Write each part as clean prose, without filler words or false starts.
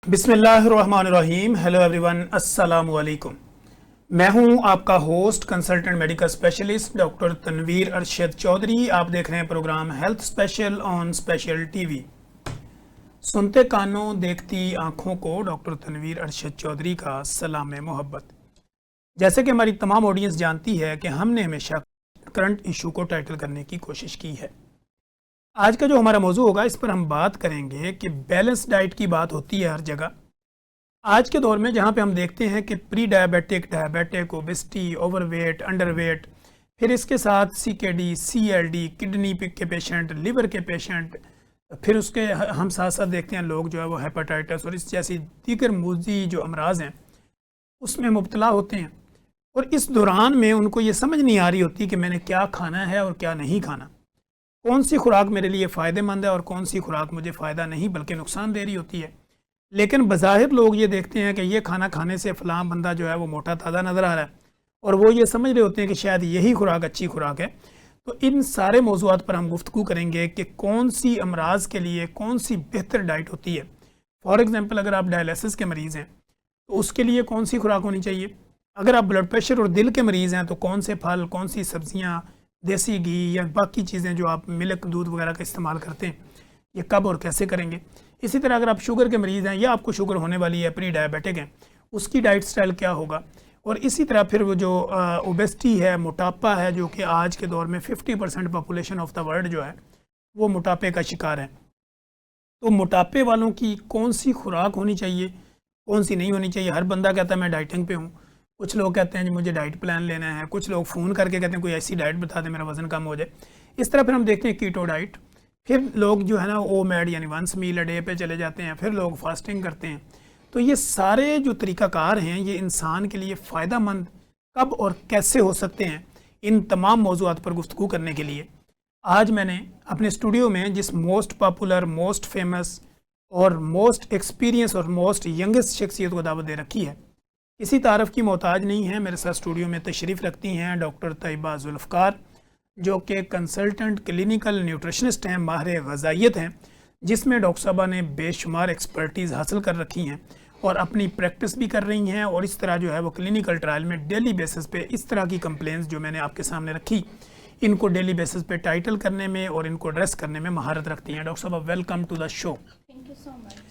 बिस्मिल्लाहिर्रहमानिर्रहीम। Hello everyone, अस्सलामु अलैकुम। मैं हूं आपका host consultant medical specialist doctor Tanveer Arshad Chaudhry. आप देख रहे हैं program health special on special TV. सुनते कानों देखती आंखों को डॉक्टर तनवीर अरशद चौधरी का सलाम मोहब्बत। जैसे कि हमारी तमाम ऑडियंस जानती है कि हमने हमेशा करंट इशू को टाइटल करने की कोशिश की है। आज का जो हमारा मौजू होगा, इस पर हम बात करेंगे कि बैलेंस डाइट की बात होती है हर जगह। आज के दौर में जहाँ पे हम देखते हैं कि pre diabetic, diabetic, obesity, overweight, underweight, फिर इसके साथ CKD, CLD, किडनी के पेशेंट, लिवर के पेशेंट, फिर उसके हम साथ साथ देखते हैं लोग जो है वो हेपेटाइटिस और इस जैसी दीगर मूजी जो अमराज हैं उसमें मुब्तला होते हैं। और इस दौरान में उनको ये समझ नहीं आ रही होती कि मैंने क्या खाना है और क्या नहीं खाना, कौन सी खुराक मेरे लिए फ़ायदेमंद है और कौन सी खुराक मुझे फ़ायदा नहीं बल्कि नुकसान दे रही होती है। लेकिन बज़ाहिर लोग ये देखते हैं कि ये खाना खाने से फ़लाँ बंदा जो है वो मोटा ताज़ा नज़र आ रहा है और वो ये समझ रहे होते हैं कि शायद यही खुराक अच्छी खुराक है। तो इन सारे मौज़ूआत पर हम गुफ्तगू करेंगे कि कौन सी अमराज के लिए कौन सी बेहतर डाइट होती है। फॉर एग्ज़ाम्पल, अगर आप डायलिसिस के मरीज़ हैं तो उसके लिए कौन सी खुराक होनी चाहिए। अगर आप ब्लड प्रेशर और दिल के मरीज़ हैं तो कौन से फल, कौन सी सब्ज़ियाँ, देसी घी या बाकी चीज़ें जो आप मिल्क, दूध वगैरह का इस्तेमाल करते हैं, ये कब और कैसे करेंगे। इसी तरह अगर आप शुगर के मरीज़ हैं या आपको शुगर होने वाली है, प्री डायबिटिक हैं, उसकी डाइट स्टाइल क्या होगा। और इसी तरह फिर वो जो ओबेसिटी है, मोटापा है, जो कि आज के दौर में 50% पॉपुलेशन ऑफ द वर्ल्ड जो है वो मोटापे का शिकार है। तो मोटापे वालों की कौन सी खुराक होनी चाहिए, कौन सी नहीं होनी चाहिए। हर बंदा कहता है मैं डाइटिंग पे हूँ, कुछ लोग कहते हैं जी मुझे डाइट प्लान लेना है, कुछ लोग फ़ोन करके कहते हैं कोई ऐसी डाइट बता दें मेरा वज़न कम हो जाए। इस तरह फिर हम देखते हैं कीटो डाइट, फिर लोग जो है ना OMAD यानी वंस मील अ डे पे चले जाते हैं, फिर लोग फास्टिंग करते हैं। तो ये सारे जो तरीक़ाकार हैं ये इंसान के लिए फ़ायदेमंद कब और कैसे हो सकते हैं, इन तमाम मौज़ूआत पर गुफ्तगू करने के लिए आज मैंने अपने स्टूडियो में जिस मोस्ट पॉपुलर, मोस्ट फेमस और मोस्ट एक्सपीरियंस और मोस्ट यंगेस्ट शख्सियत को दावत दे रखी है। किसी तारफ़ की मोहताज नहीं है। मेरे साथ स्टूडियो में तशरीफ़ रखती हैं डॉक्टर तैयबा जुल्फ़कार, जो कि कंसल्टेंट क्लिनिकल न्यूट्रिशनिस्ट हैं, माहिर ग़िज़ाइयत हैं, जिसमें डॉक्टर साहबा ने बेशुमार एक्सपर्टीज़ हासिल कर रखी हैं और अपनी प्रैक्टिस भी कर रही हैं। और इस तरह जो है वो क्लिनिकल ट्रायल में डेली बेसिस पे इस तरह की कंप्लेंट्स जो मैंने आपके सामने रखी, इनको डेली बेसिस पे टाइटल करने में और इनको एड्रेस करने में महारत रखती हैं। डॉक्टर साहबा, welcome to the show. Thank you so much.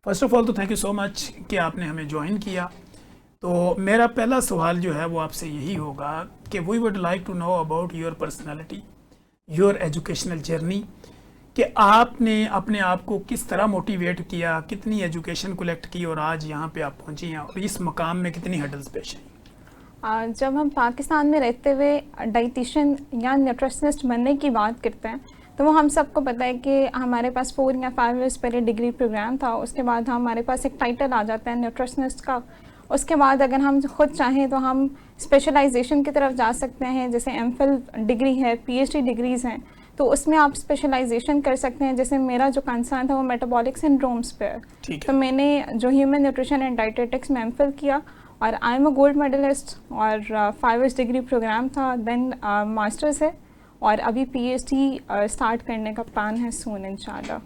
First of all तो थैंक यू सो मच कि आपने हमें ज्वाइन किया। तो मेरा पहला सवाल जो है वो आपसे यही होगा कि we would like to know about your personality, your educational journey, कि आपने अपने आप को किस तरह मोटिवेट किया, कितनी एजुकेशन कलेक्ट की और आज यहाँ पे आप पहुँची हैं और इस मकाम में कितनी हर्डल्स पेश आई। जब हम पाकिस्तान में रहते हुए डाइटिशियन या न्यूट्रिशनिस्ट बनने की बात करते हैं तो वो हम सबको पता है कि हमारे पास 4 या 5 ईयर्स पहले डिग्री प्रोग्राम था। उसके बाद हमारे पास एक टाइटल आ जाता है न्यूट्रिशनिस्ट का। उसके बाद अगर हम खुद चाहें तो हम स्पेशलाइजेशन की तरफ जा सकते हैं, जैसे MPhil डिग्री है, PhD डिग्रीज़ हैं, तो उसमें आप स्पेशलाइजेशन कर सकते हैं। जैसे मेरा जो कंसर्न था वो मेटाबॉलिक सिंड्रोम्स पे है, तो मैंने जो ह्यूमन न्यूट्रिशन एंड डाइटेटिक्स में MPhil किया और I am a gold medalist और 5 ईयर्स डिग्री प्रोग्राम था, देन मास्टर्स है और अभी PhD स्टार्ट करने का प्लान है सून इंशाल्लाह।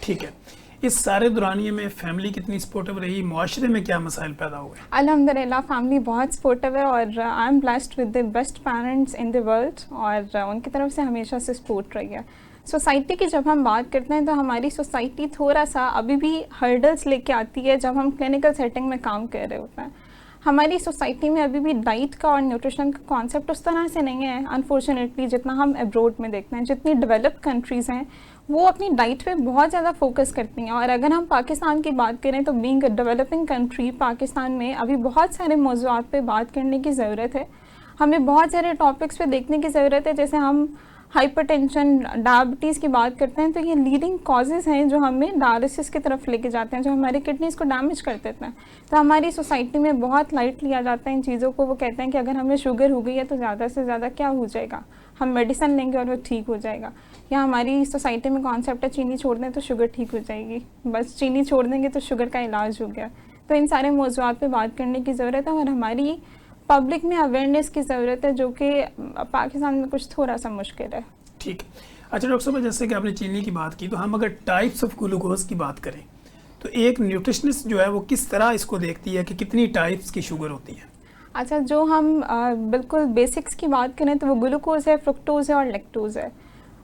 ठीक है। इस सारे दौरानिए में फैमिली कितनी सपोर्टिव रही, मुआशरे में क्या मसाइल पैदा हुए? अल्हम्दुलिल्लाह फैमिली बहुत सपोर्टिव है और I am blessed with the best parents in the world और उनकी तरफ से हमेशा से सपोर्ट रही है। सोसाइटी की जब हम बात करते हैं तो हमारी सोसाइटी थोड़ा सा अभी भी हर्डल्स लेके आती है जब हम क्लिनिकल सेटिंग में काम कर रहे होते हैं। हमारी सोसाइटी में अभी भी डाइट का और न्यूट्रिशन का कॉन्सेप्ट उस तरह से नहीं है अनफॉर्चुनेटली जितना हम अब्रोड में देखते हैं। जितनी डेवलप्ड कंट्रीज़ हैं वो अपनी डाइट पे बहुत ज़्यादा फोकस करती हैं। और अगर हम पाकिस्तान की बात करें तो being a developing country, Pakistan में अभी बहुत सारे मौज़ूआत पे बात करने की ज़रूरत है। हमें बहुत सारे टॉपिक्स पे देखने की ज़रूरत है। जैसे हम हाइपरटेंशन, डायबिटीज़ की बात करते हैं तो ये लीडिंग कॉजेज़ हैं जो हमें डायलिसिस की तरफ लेके जाते हैं, जो हमारे किडनीज़ को डैमेज कर देते हैं। तो हमारी सोसाइटी में बहुत लाइट लिया जाता है इन चीज़ों को। वो कहते हैं कि अगर हमें शुगर हो गई है तो ज़्यादा से ज़्यादा क्या हो जाएगा, हम मेडिसिन लेंगे और वो ठीक हो जाएगा। या हमारी सोसाइटी में कॉन्सेप्ट है चीनी छोड़ दें तो शुगर ठीक हो जाएगी, बस चीनी छोड़ देंगे तो शुगर का इलाज हो गया। तो इन सारे मौज़ूआत पे बात करने की ज़रूरत है और हमारी पब्लिक में अवेयरनेस की ज़रूरत है, जो कि पाकिस्तान में कुछ थोड़ा सा मुश्किल है। ठीक है। अच्छा डॉक्टर साहब, जैसे कि आपने चीनी की बात की, तो हम अगर टाइप्स ऑफ ग्लूकोज की बात करें तो एक न्यूट्रिशनिस्ट जो है वो किस तरह इसको देखती है कि कितनी टाइप्स की शुगर होती है? अच्छा, जो हम बिल्कुल बेसिक्स की बात करें तो वो ग्लूकोज है, फ्रुक्टोज है और लैक्टोज है।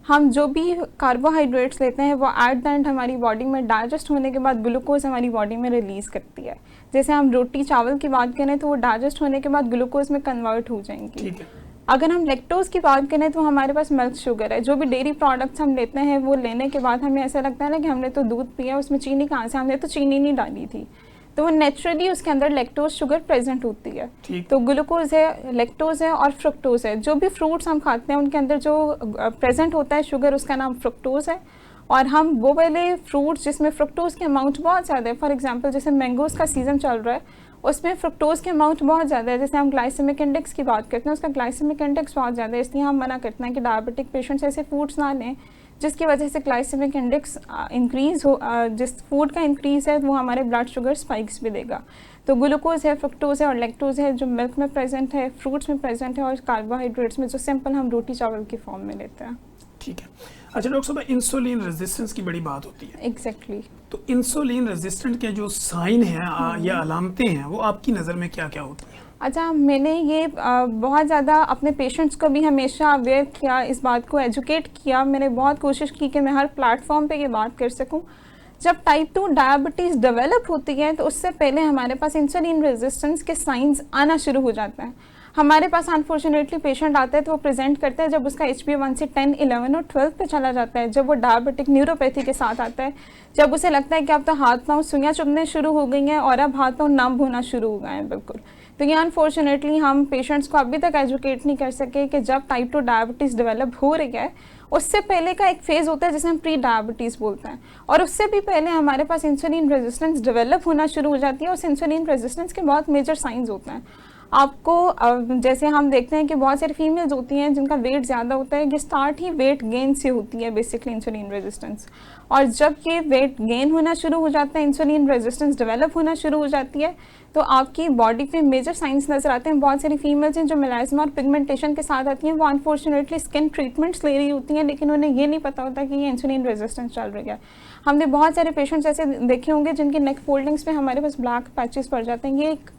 हम जो भी कार्बोहाइड्रेट्स लेते हैं वो एट द एंड हमारी बॉडी में डाइजेस्ट होने के बाद ग्लूकोज हमारी बॉडी में रिलीज़ करती है। जैसे हम रोटी चावल की बात करें तो वो डाइजेस्ट होने के बाद ग्लूकोज में कन्वर्ट हो जाएंगी। ठीक है। अगर हम लैक्टोज की बात करें तो हमारे पास मिल्क शुगर है। जो भी डेयरी प्रोडक्ट्स हम लेते हैं वो लेने के बाद हमें ऐसा लगता है ना कि हमने तो दूध पिया, उसमें चीनी कहाँ से, हमने तो चीनी नहीं डाली थी, तो वो नेचुरली उसके अंदर लैक्टोज शुगर प्रेजेंट होती है। तो ग्लूकोज है, लैक्टोज है और फ्रुक्टोज है। जो भी फ्रूट्स हम खाते हैं उनके अंदर जो प्रेजेंट होता है शुगर, उसका नाम फ्रुक्टोज है। और हम वो वाले फ्रूट्स जिसमें फ्रुक्टोज के अमाउंट बहुत ज़्यादा है, फॉर एग्जांपल जैसे मैंगोज़ का सीज़न चल रहा है, उसमें फ्रुक्टोज के अमाउंट बहुत ज़्यादा है। जैसे हम ग्लाइसेमिक इंडेक्स की बात करते हैं, उसका ग्लाइसेमिक इंडेक्स बहुत ज़्यादा है, इसलिए हम मना करते हैं कि डायबिटिक पेशेंट्स ऐसे फूड्स ना लें जिसकी वजह से ग्लाइसेमिक इंडेक्स इंक्रीज़ हो। जिस फूड का इंक्रीज़ है वो हमारे ब्लड शुगर स्पाइक्स भी देगा। तो ग्लूकोज है, फ्रुक्टोज है और लैक्टोज है, जो मिल्क में प्रेजेंट है, फ्रूट्स में प्रेजेंट है, और कार्बोहाइड्रेट्स में जो सिंपल हम रोटी चावल की फॉर्म में लेते हैं। ठीक है। अच्छा डॉक्टर साहब, इंसुलिन रेजिस्टेंस की बड़ी बात होती है। एग्जैक्टली। तो इंसुलिन रेजिस्टेंट के जो साइन हैं या अलामतें हैं वो आपकी नज़र में क्या क्या होती हैं? अच्छा, मैंने ये बहुत ज़्यादा अपने पेशेंट्स को भी हमेशा अवेयर किया, इस बात को एजुकेट किया। मैंने बहुत कोशिश की कि मैं हर प्लेटफॉर्म पे ये बात कर सकूं। जब टाइप 2 डायबिटीज़ डेवलप होती है तो उससे पहले हमारे पास इंसुलिन रेजिस्टेंस के साइंस आना शुरू हो जाते हैं। हमारे पास अनफॉर्चुनेटली पेशेंट आता है तो वो प्रेजेंट करता है जब उसका HbA1c से 10, 11 और 12 पे चला जाता है, जब वो डायबिटिक न्यूरोपैथी के साथ आता है, जब उसे लगता है कि अब तो हाथ पाँव सुइयाँ चुभने शुरू हो गई हैं और अब हाथ पाँव नम होना शुरू हो गए हैं बिल्कुल। तो ये अनफॉर्चुनेटली हम पेशेंट्स को अभी तक एजुकेट नहीं कर सके कि जब टाइप 2 डायबिटीज़ डेवलप हो रही है उससे पहले का एक फेज़ होता है जिसे हम प्री डायबिटीज़ बोलते हैं, और उससे भी पहले हमारे पास इंसुलिन रेजिस्टेंस डेवलप होना शुरू हो जाती है। उस इंसुलिन रेजिस्टेंस के बहुत मेजर साइंस होते हैं। आपको जैसे हम देखते हैं कि बहुत सारी फीमेल्स होती हैं जिनका वेट ज़्यादा होता है, ये स्टार्ट ही वेट गेन से होती है बेसिकली इंसुलिन रेजिस्टेंस। और जब ये वेट गेन होना शुरू हो जाता है, इंसुलिन रेजिस्टेंस डेवलप होना शुरू हो जाती है, तो आपकी बॉडी पे मेजर साइंस नज़र आते हैं। बहुत सारी फीमेल्स हैं जो मेलास्मा और पिगमेंटेशन के साथ आती हैं, वो अनफॉर्चुनेटली स्किन ट्रीटमेंट्स ले रही होती हैं लेकिन उन्हें ये नहीं पता होता कि ये इंसुलिन रेजिस्टेंस चल रही है। हमने बहुत सारे पेशेंट्स ऐसे देखे होंगे जिनके नेक फोल्डिंग्स पे हमारे पास ब्लैक पैचेस पड़ जाते हैं। ये एक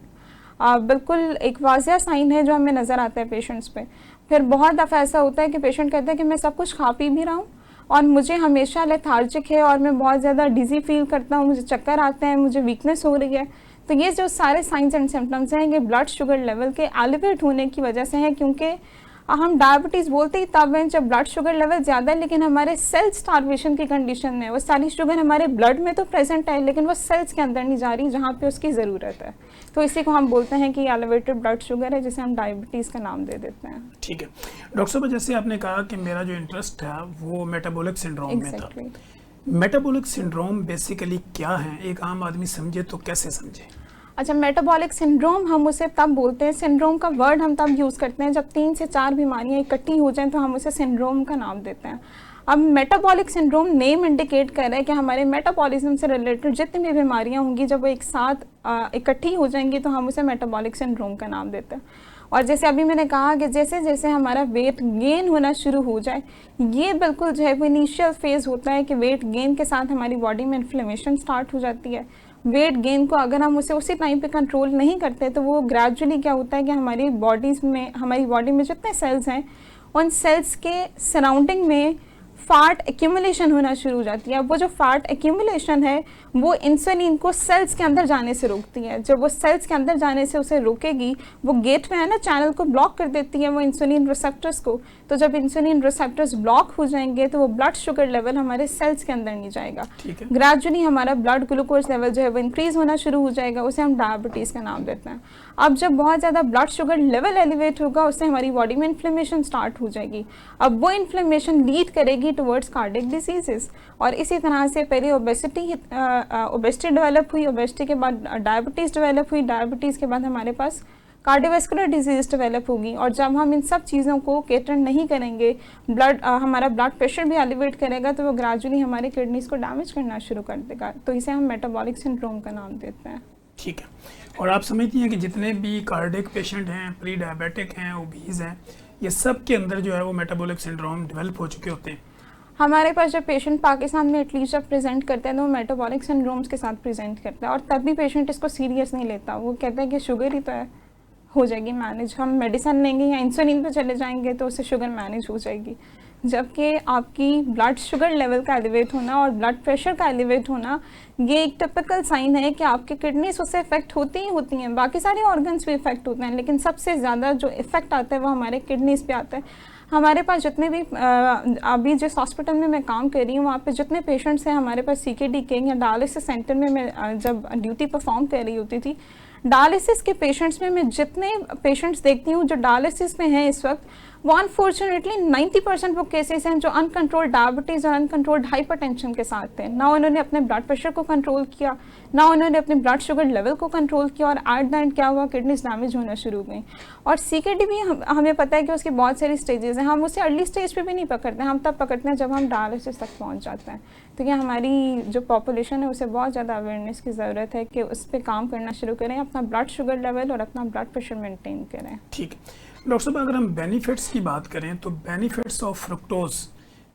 बिल्कुल एक वाज़िया साइन है जो हमें नज़र आता है पेशेंट्स पे। फिर बहुत दफ़ा ऐसा होता है कि पेशेंट कहता है कि मैं सब कुछ खा पी भी रहा हूँ और मुझे हमेशा लेथार्जिक है और मैं बहुत ज़्यादा डिज़ी फील करता हूँ, मुझे चक्कर आते हैं, मुझे वीकनेस हो रही है। तो ये जो सारे साइंस एंड सिम्टम्स हैं ये ब्लड शुगर लेवल के एलिवेट होने की वजह से हैं, क्योंकि हम डायबिटीज़ बोलते ही तब हैं जब ब्लड शुगर लेवल ज़्यादा है लेकिन हमारे सेल स्टार्वेशन की कंडीशन में वो सारी शुगर हमारे ब्लड में तो प्रेजेंट है लेकिन वो सेल्स के अंदर नहीं जा रही जहाँ पे उसकी ज़रूरत है। तो इसी को हम बोलते हैं कि एलिवेटेड ब्लड शुगर है, जिसे हम डायबिटीज़ का नाम दे देते हैं। ठीक है डॉक्टर साहब, जैसे आपने कहा कि मेरा जो इंटरेस्ट है वो मेटाबॉलिक सिंड्रोम में था। मेटाबॉलिक सिंड्रोम बेसिकली क्या है, एक आम आदमी समझे तो कैसे समझे? अच्छा, मेटाबॉलिक सिंड्रोम हम उसे तब बोलते हैं, सिंड्रोम का वर्ड हम तब यूज़ करते हैं जब 3 से 4 बीमारियां इकट्ठी हो जाएं तो हम उसे सिंड्रोम का नाम देते हैं। अब मेटाबॉलिक सिंड्रोम नेम इंडिकेट कर रहा है कि हमारे मेटाबॉलिज्म से रिलेटेड जितनी भी बीमारियां होंगी जब वो एक साथ इकट्ठी हो जाएंगी तो हम उसे मेटाबॉलिक सिंड्रोम का नाम देते हैं। और जैसे अभी मैंने कहा कि जैसे जैसे हमारा वेट गेन होना शुरू हो जाए, ये बिल्कुल जो है वो इनिशियल फेज़ होता है कि वेट गेन के साथ हमारी बॉडी में इन्फ्लेमेशन स्टार्ट हो जाती है। वेट गेन को अगर हम उसे उसी टाइम पे कंट्रोल नहीं करते तो वो ग्रेजुअली क्या होता है कि हमारी बॉडी में जितने सेल्स हैं उन सेल्स के सराउंडिंग में फैट एक्यूमुलेशन होना शुरू हो जाती है। अब वो जो फैट एक्यूमुलेशन है वो इंसुलिन को सेल्स के अंदर जाने से रोकती है। जब वो सेल्स के अंदर जाने से उसे रोकेगी, वो गेट में है ना, चैनल को ब्लॉक कर देती है वो इंसुलिन रिसेप्टर्स को। तो जब इंसुलिन रिसेप्टर्स ब्लॉक हो जाएंगे तो वो ब्लड शुगर लेवल हमारे सेल्स के अंदर नहीं जाएगा। ग्रेजुअली हमारा ब्लड ग्लूकोज लेवल जो है वो इंक्रीज होना शुरू हो जाएगा, उसे हम डायबिटीज़ का नाम देते हैं। अब जब बहुत ज़्यादा ब्लड शुगर लेवल एलिवेट होगा उससे हमारी बॉडी में इन्फ्लेमेशन स्टार्ट हो जाएगी। अब वो इन्फ्लेमेशन लीड करेगी टुवर्ड्स कार्डियक डिजीजेस। और इसी तरह से पहले ओबेसिटी डेवलप हुई, ओबेसिटी के बाद डायबिटीज़ डेवलप हुई, डायबिटीज़ के बाद हमारे पास कार्डियोवैस्कुलर डिजीज़ डेवलप होगी। और जब हम इन सब चीज़ों को केटर नहीं करेंगे, हमारा ब्लड प्रेशर भी एलिवेट करेगा तो वो ग्रेजुअली हमारे किडनीज़ को डैमेज करना शुरू कर देगा। तो इसे हम मेटाबॉलिक सिंड्रोम का नाम देते हैं। ठीक है। और आप समझती हैं कि जितने भी कार्डियक पेशेंट हैं, प्री डायबिटिक हैं, ओबीज हैं, ये सब के अंदर जो है वो मेटाबॉलिक सिंड्रोम डेवलप हो चुके होते हैं? हमारे पास जब पेशेंट पाकिस्तान में एटलीस्ट जब प्रेजेंट करते हैं तो वो मेटाबॉलिक सिंड्रोम्स के साथ प्रेजेंट करता है, और तब भी पेशेंट इसको सीरियस नहीं लेता। वो कहता है कि शुगर ही तो है, हो जाएगी मैनेज, हम मेडिसिन लेंगे या इंसुलिन पे चले जाएंगे तो उससे शुगर मैनेज हो जाएगी। जबकि आपकी ब्लड शुगर लेवल का एलिवेट होना और ब्लड प्रेशर का एलिवेट होना ये एक टिपिकल साइन है कि आपकी किडनीज उससे इफेक्ट होती ही होती हैं, बाकी सारे ऑर्गन्स भी इफेक्ट होते हैं, लेकिन सबसे ज़्यादा जो इफेक्ट आता है वो हमारे किडनीज पे आता है। हमारे पास जितने भी अभी जिस हॉस्पिटल में मैं काम कर रही हूँ वहाँ पे जितने पेशेंट्स हैं, हमारे पास CKD के या डायलिसिस सेंटर में मैं जब ड्यूटी परफॉर्म कर रही होती थी, डायलिसिस के पेशेंट्स में मैं जितने पेशेंट्स देखती हूँ जो डायलिसिस में हैं इस वक्त, वो अनफॉर्चुनेटली 90% वो केसेस हैं जो अनकंट्रोल्ड डायबिटीज़ और अनकंट्रोल्ड हाइपरटेंशन के साथ थे। ना उन्होंने अपने ब्लड प्रेशर को कंट्रोल किया, ना उन्होंने अपने ब्लड शुगर लेवल को कंट्रोल किया, और एट द एंड क्या हुआ, किडनीज डैमेज होना शुरू हो गई। और CKD भी हमें पता है कि उसकी बहुत सारी स्टेजेस हैं, हम उसे अर्ली स्टेज पे भी नहीं पकड़ते हैं, हम तब पकड़ते हैं जब हम डायलिसिस तक पहुँच जाते हैं। तो ये हमारी जो पॉपुलेशन है उसे बहुत ज़्यादा अवेयरनेस की ज़रूरत है कि उस पर काम करना शुरू करें, अपना ब्लड शुगर लेवल और अपना ब्लड प्रेशर मेंटेन करें। ठीक है डॉक्टर साहब, अगर हम बेनिफिट्स की बात करें तो बेनिफिट्स ऑफ फ्रुक्टोज,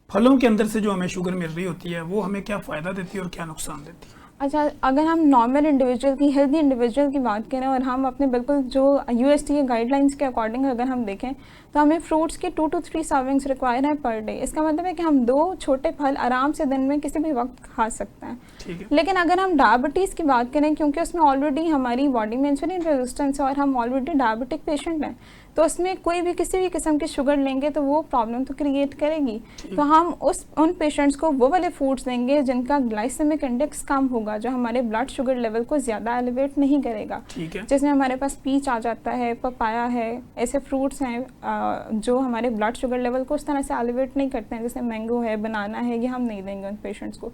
फलों के अंदर से जो हमें शुगर मिल रही होती है, वो हमें क्या फ़ायदा देती है और क्या नुकसान देती है? अच्छा, अगर हम नॉर्मल इंडिविजुअल की, हेल्दी इंडिविजुअल की बात करें और हम अपने बिल्कुल जो USDA गाइडलाइंस के अकॉर्डिंग अगर हम देखें तो हमें फ्रूट्स की 2 to 3 सर्विंग्स रिक्वायर है पर डे। इसका मतलब है कि हम 2 छोटे फल आराम से दिन में किसी भी वक्त खा सकते हैं। ठीक है। लेकिन अगर हम डायबिटीज़ की बात करें, क्योंकि उसमें ऑलरेडी हमारी बॉडी में इंसुलिन रेजिस्टेंस है और हम ऑलरेडी डायबिटिक पेशेंट हैं, तो उसमें कोई भी किसी भी किस्म की शुगर लेंगे तो वो प्रॉब्लम तो क्रिएट करेगी। तो हम उन पेशेंट्स को वो वाले फूड्स देंगे जिनका ग्लाइसेमिक इंडेक्स कम होगा, जो हमारे ब्लड शुगर लेवल को ज़्यादा एलिवेट नहीं करेगा। जिसमें हमारे पास पीच आ जाता है, पपाया है, ऐसे फ्रूट्स हैं जो हमारे ब्लड शुगर लेवल को उस तरह से एलिवेट नहीं करते हैं, जैसे मैंगो है, बनाना है, ये हम नहीं देंगे उन पेशेंट्स को।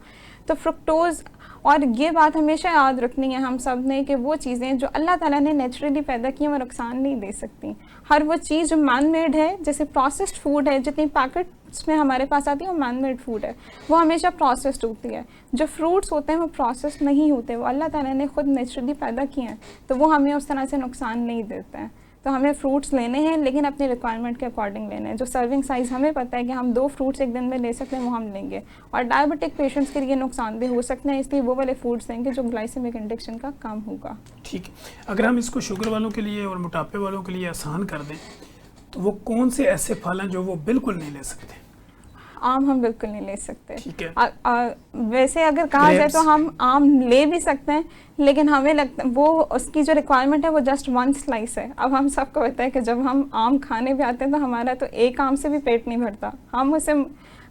तो फ्रुक्टोज़, और ये बात हमेशा याद रखनी है हम सब ने कि वो चीज़ें जो अल्लाह ताला ने नेचुरली पैदा की हैं वो नुकसान नहीं दे सकती। हर वो चीज़ जो मैन मेड है, जैसे प्रोसेस्ड फूड है, जितनी पैकेट्स में हमारे पास आती है वो मैन मेड फूड है, वो हमेशा प्रोसेस्ड होती है। जो फ्रूट्स होते हैं वो प्रोसेस्ड नहीं होते, वो अल्लाह ताला ने खुद नेचुरली पैदा किए हैं, तो वो हमें उस तरह से नुकसान नहीं देते हैं। तो हमें फ्रूट्स लेने हैं, लेकिन अपनी रिक्वायरमेंट के अकॉर्डिंग लेने हैं। जो सर्विंग साइज़ हमें पता है कि हम 2 फ्रूट्स एक दिन में ले सकते हैं, वो हम लेंगे। और डायबिटिक पेशेंट्स के लिए नुकसानदेह हो सकते हैं, इसलिए वो वाले फूड्स लेंगे जो ग्लाइसेमिक इंडेक्स का कम होगा। ठीक है। अगर हम इसको शुगर वालों के लिए और मोटापे वालों के लिए आसान कर दें तो वो कौन से ऐसे फल हैं जो वो बिल्कुल नहीं ले सकते? आम हम बिल्कुल नहीं ले सकते। ठीक है। वैसे अगर कहा जाए तो हम आम ले भी सकते हैं, लेकिन हमें लगता है वो उसकी जो रिक्वायरमेंट है वो जस्ट 1 स्लाइस है। अब हम सबको पता है कि जब हम आम खाने भी आते हैं तो हमारा तो एक आम से भी पेट नहीं भरता, हम उसे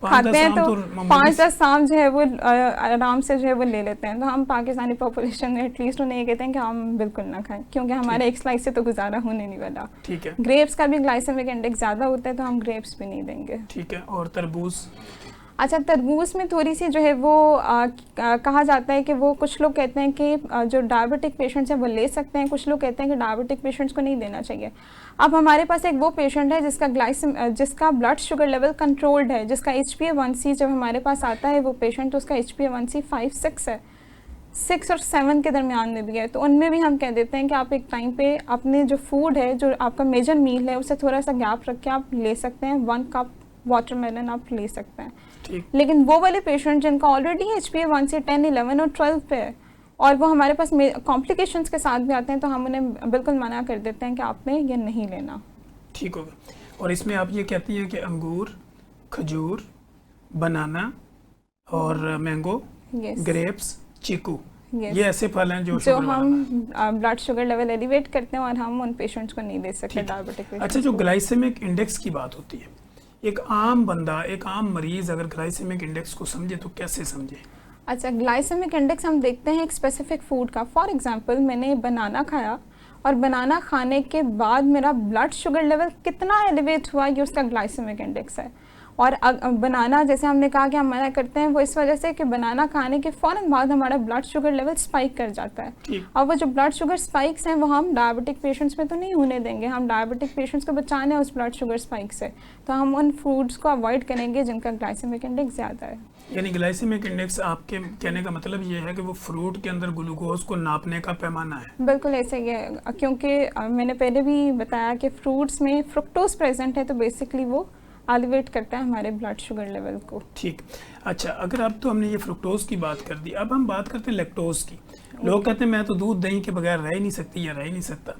खाते हैं तो 5-10 आम जो है वो आराम से जो है वो ले लेते हैं। तो हम पाकिस्तानी पॉपुलेशन में एटलीस्ट उन्हें ये कहते हैं कि आम बिल्कुल ना खाएं, क्योंकि हमारे एक स्लाइस से तो गुजारा होने नहीं वाला। ठीक है। ग्रेप्स का भी ग्लाइसेमिक इंडेक्स ज़्यादा होता है, तो हम ग्रेप्स भी नहीं देंगे। ठीक है। और तरबूज? अच्छा, तरबूज में थोड़ी सी जो है वो कहा जाता है कि वो कुछ लोग कहते हैं कि जो डायबिटिक पेशेंट्स हैं वो ले सकते हैं, कुछ लोग कहते हैं कि डायबिटिक पेशेंट्स को नहीं देना चाहिए। अब हमारे पास एक वो पेशेंट है जिसका ब्लड शुगर लेवल कंट्रोल्ड है, जिसका HbA1c जब हमारे पास आता है वो पेशेंट, उसका HbA1c 5-6 है, 6 और 7 के दरमियान में भी है। तो उनमें भी हम कह देते हैं कि आप एक टाइम पे अपने जो फूड है, जो आपका मेजर मील है, उससे थोड़ा सा गैप रख के आप ले सकते हैं। 1 कप वाटरमेलन आप ले सकते हैं। लेकिन वो वाले पेशेंट जिनका ऑलरेडी HbA1c 10, 11 और 12 पे है और वो हमारे पास कॉम्प्लिकेशंस के साथ भी आते हैं, तो हम उन्हें बिल्कुल मना कर देते हैं कि आपने ये नहीं लेना। ठीक होगा। और इसमें आप ये कहती हैं कि अंगूर, खजूर, बनाना और मैंगो, ग्रेप्स, चीकू, ये ऐसे फल हैं जो हम ब्लड शुगर लेवल एलिवेट करते हैं और हम उन पेशेंट्स को नहीं दे सकते डायबिटिक पेशेंट्स। अच्छा, जो ग्लाइसेमिक इंडेक्स की बात होती है, एक आम बंदा, एक आम मरीज अगर ग्लाइसेमिक इंडेक्स को समझे तो कैसे समझे? अच्छा, ग्लाइसेमिक इंडेक्स हम देखते हैं एक स्पेसिफिक फूड का। फॉर एग्जांपल, मैंने बनाना खाया और बनाना खाने के बाद मेरा ब्लड शुगर लेवल कितना एलिवेट हुआ, ये उसका ग्लाइसेमिक इंडेक्स है। और बनाना, जैसे हमने कहा कि हम मना करते हैं, वो इस वजह से कि बनाना खाने के फ़ौरन बाद हमारा ब्लड शुगर लेवल स्पाइक कर जाता है। और वो जो ब्लड शुगर स्पाइक्स हैं वो हम डायबिटिक पेशेंट्स में तो नहीं होने देंगे, हम डायबिटिक पेशेंट्स को बचाना है उस ब्लड शुगर स्पाइक से, तो हम उन फूड्स को अवॉइड करेंगे जिनका ग्लाइसेमिक इंडेक्स ज़्यादा है। यानी ग्लाइसेमिक इंडेक्स आपके कहने का मतलब ये है कि वो फ्रूट के अंदर ग्लूकोज को नापने का पैमाना है? बिल्कुल ऐसे ही है, क्योंकि मैंने पहले भी बताया कि फ्रूट्स में फ्रुक्टोज प्रेजेंट है, तो बेसिकली वो एलिवेट करता है हमारे ब्लड शुगर लेवल को। ठीक। अच्छा, अगर अब तो हमने ये फ्रुक्टोज की बात कर दी, अब हम बात करते हैं लैक्टोज की। लोग कहते हैं मैं तो दूध दही के बगैर रह ही नहीं सकती या रह ही नहीं सकता,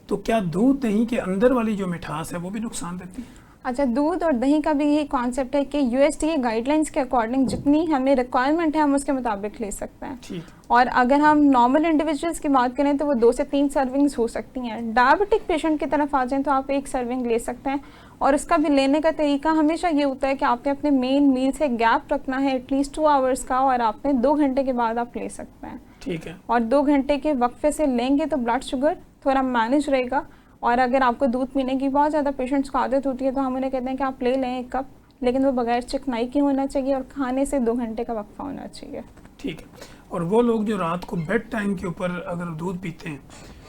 तो क्या दूध दही के अंदर वाली जो मिठास है वो भी नुकसान देती है? अच्छा, दूध और दही का भी यही कॉन्सेप्ट है कि यूएसडीए गाइडलाइंस के अकॉर्डिंग जितनी हमें रिक्वायरमेंट है हम उसके मुताबिक ले सकते हैं। ठीक। और अगर हम नॉर्मल इंडिविजुअल्स की बात करें तो वो 2 से 3 सर्विंग्स हो सकती हैं। डायबिटिक पेशेंट की तरफ आ जाएं तो आप 1 सर्विंग ले सकते हैं, और उसका भी लेने का तरीका हमेशा ये होता है कि आपने अपने मेन मील से गैप रखना है एटलीस्ट 2 आवर्स का, और आपने 2 घंटे के बाद आप ले सकते हैं। ठीक है। और 2 घंटे के वक्फे से लेंगे तो ब्लड शुगर थोड़ा मैनेज रहेगा। और अगर आपको दूध पीने की बहुत ज़्यादा पेशेंट्स को आदत होती है तो हम उन्हें कहते हैं कि आप ले लें 1 कप, लेकिन वो बगैर चिकनाई की होना चाहिए और खाने से 2 घंटे का वक्फा होना चाहिए। ठीक है। और वो लोग जो रात को बेड टाइम के ऊपर अगर दूध पीते हैं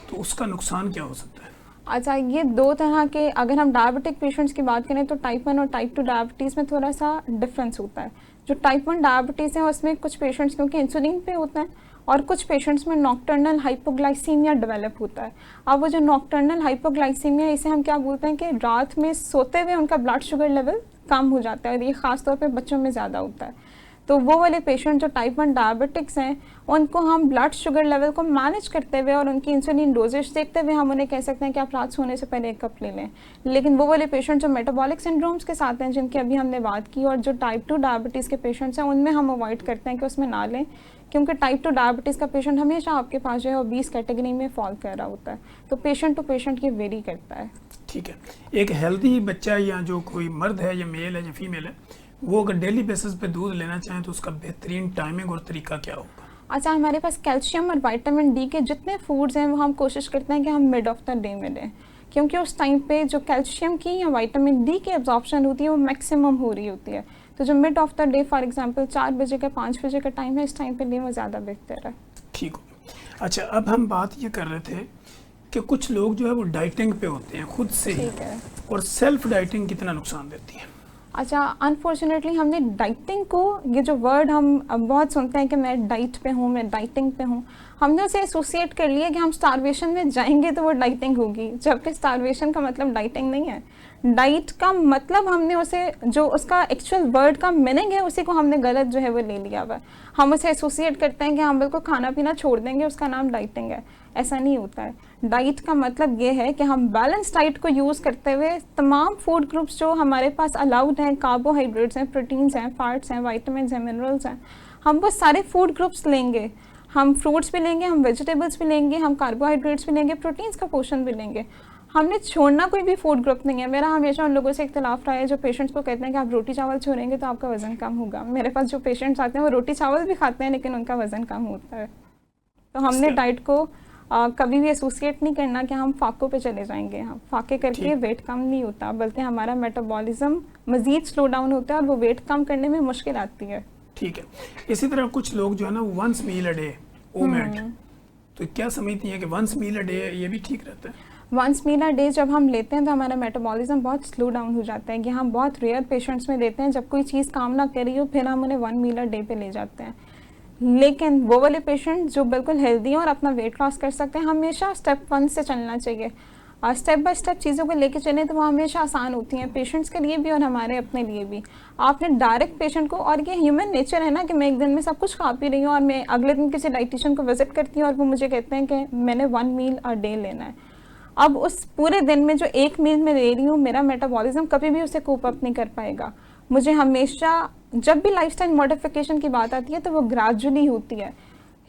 तो उसका नुकसान क्या हो सकता है? अच्छा, ये 2 तरह के, अगर हम डायबिटिक पेशेंट्स की बात करें तो टाइप 1 और टाइप 2 डायबिटीज़ में थोड़ा सा डिफरेंस होता है। जो टाइप 1 डायबिटीज़ है उसमें कुछ पेशेंट्स क्योंकि इंसुलिन पे होता है और कुछ पेशेंट्स में नॉक्टर्नल हाइपोग्लाइसीमिया डेवलप होता है। अब वो जो नॉक्टर्नल हाइपोग्लाइसीमिया, इसे हम क्या बोलते हैं कि रात में सोते हुए उनका ब्लड शुगर लेवल कम हो जाता है, और ये ख़ास तौर पे बच्चों में ज़्यादा होता है। तो वो वाले पेशेंट जो टाइप 1 डायबिटिक्स हैं उनको हम ब्लड शुगर लेवल को मैनेज करते हुए और उनकी इंसुलिन डोजेज देखते हुए हम उन्हें कह सकते हैं कि आप रात सोने से पहले 1 कप ले लें। लेकिन वो वाले पेशेंट जो मेटाबॉलिक सिंड्रोम्स के साथ हैं, जिनकी अभी हमने बात की, और जो टाइप 2 डायबिटीज़ के पेशेंट्स हैं, उनमें हम अवॉइड करते हैं कि उसमें ना लें, क्योंकि टाइप 2 डायबिटीज़ का पेशेंट हमेशा आपके पास जो है ओबीस कैटेगरी में फॉल कर रहा होता है। तो पेशेंट टू पेशेंट ये वेरी करता है। ठीक है। एक हेल्दी बच्चा या जो कोई मर्द है या मेल है या फीमेल है, वो अगर डेली बेसिस पे दूध लेना चाहें तो उसका बेहतरीन टाइमिंग और तरीका क्या होगा? अच्छा, हमारे पास कैल्शियम और विटामिन डी के जितने फूड्स हैं वो हम कोशिश करते हैं कि हम मिड ऑफ द डे में लें, क्योंकि उस टाइम पे जो कैल्शियम की या विटामिन डी की एब्जॉर्प्शन होती है वो मैक्सिमम हो रही होती है। तो जो mid of the day for example 4 बजे का 5 बजे का टाइम है, इस टाइम पे लें वो ज़्यादा बेहतर है। ठीक हो। अच्छा, अब हम बात ये कर रहे थे कि कुछ लोग जो है वो डाइटिंग पे होते हैं खुद से ही, ठीक है। और सेल्फ डाइटिंग कितना नुकसान देती है? अच्छा, अनफॉर्चुनेटली हमने डाइटिंग को, ये जो वर्ड हम अब बहुत सुनते हैं कि मैं डाइट पे हूँ, मैं डाइटिंग पे हूँ, हमने उसे एसोसिएट कर लिया कि हम स्टारवेशन में जाएंगे तो वो डाइटिंग होगी, जबकि स्टारवेशन का मतलब डाइटिंग नहीं है। डाइट का मतलब हमने उसे, जो उसका एक्चुअल वर्ड का मीनिंग है उसी को हमने गलत जो है वो ले लिया हुआ है। हम उसे एसोसिएट करते हैं कि हम बिल्कुल खाना पीना छोड़ देंगे, उसका नाम डाइटिंग है। ऐसा नहीं होता है। डाइट का मतलब ये है कि हम बैलेंस डाइट को यूज़ करते हुए तमाम फूड ग्रुप्स जो हमारे पास अलाउड हैं, कार्बोहाइड्रेट्स हैं, प्रोटीन्स हैं, फैट्स हैं, विटामिन्स हैं, मिनरल्स हैं, हम वो सारे फूड ग्रुप्स लेंगे। हम फ्रूट्स भी लेंगे, हम वेजिटेबल्स भी लेंगे, हम कार्बोहाइड्रेट्स भी लेंगे, प्रोटीन्स का पोर्शन भी लेंगे। हमने छोड़ना कोई भी फूड ग्रुप नहीं है। मेरा हमेशा उन लोगों से इख्तलाफ रहा है जो पेशेंट्स को कहते हैं कि आप रोटी चावल छोड़ेंगे तो आपका वज़न कम होगा। मेरे पास जो पेशेंट्स आते हैं वो रोटी चावल भी खाते हैं लेकिन उनका वज़न कम होता है। तो हमने डाइट को कभी भी एसोसिएट नहीं करना कि हम फाकों पे चले जाएंगे। हम फाके करके वेट कम नहीं होता, बल्कि हमारा मेटाबॉलिज्म मज़ीद स्लो डाउन होता है और वो वेट कम करने में मुश्किल आती है। ठीक है। इसी तरह कुछ लोग जो है ना once meal a day omit, तो क्या समझती हैं कि वंस मील अ डे ये भी ठीक रहता है? वंस मील अ डे जब हम लेते हैं तो हमारा मेटाबॉलिज्म बहुत स्लो डाउन हो जाता है। कि हम बहुत रेयर पेशेंट्स में देते हैं, जब कोई चीज़ काम ना करी हो फिर हम उन्हें 1 मील अ डे पे ले जाते हैं। लेकिन वो वाले पेशेंट जो बिल्कुल हेल्दी हैं और अपना वेट लॉस कर सकते हैं, हमेशा स्टेप 1 से चलना चाहिए। और स्टेप बाय स्टेप चीज़ों को लेके चलें तो वो हमेशा आसान होती हैं, पेशेंट्स के लिए भी और हमारे अपने लिए भी। आपने डायरेक्ट पेशेंट को, और ये ह्यूमन नेचर है ना कि मैं एक दिन में सब कुछ खा पी रही हूँ और मैं अगले दिन किसी डाइटिशियन को विजिट करती हूँ और वो मुझे कहते हैं कि मैंने 1 मील अ डे लेना है। अब उस पूरे दिन में जो 1 मील में ले रही हूँ, मेरा मेटाबॉलिज्म कभी भी उसे कोप अप नहीं कर पाएगा। मुझे हमेशा, जब भी लाइफस्टाइल मॉडिफिकेशन की बात आती है तो वो ग्रेजुअली होती है।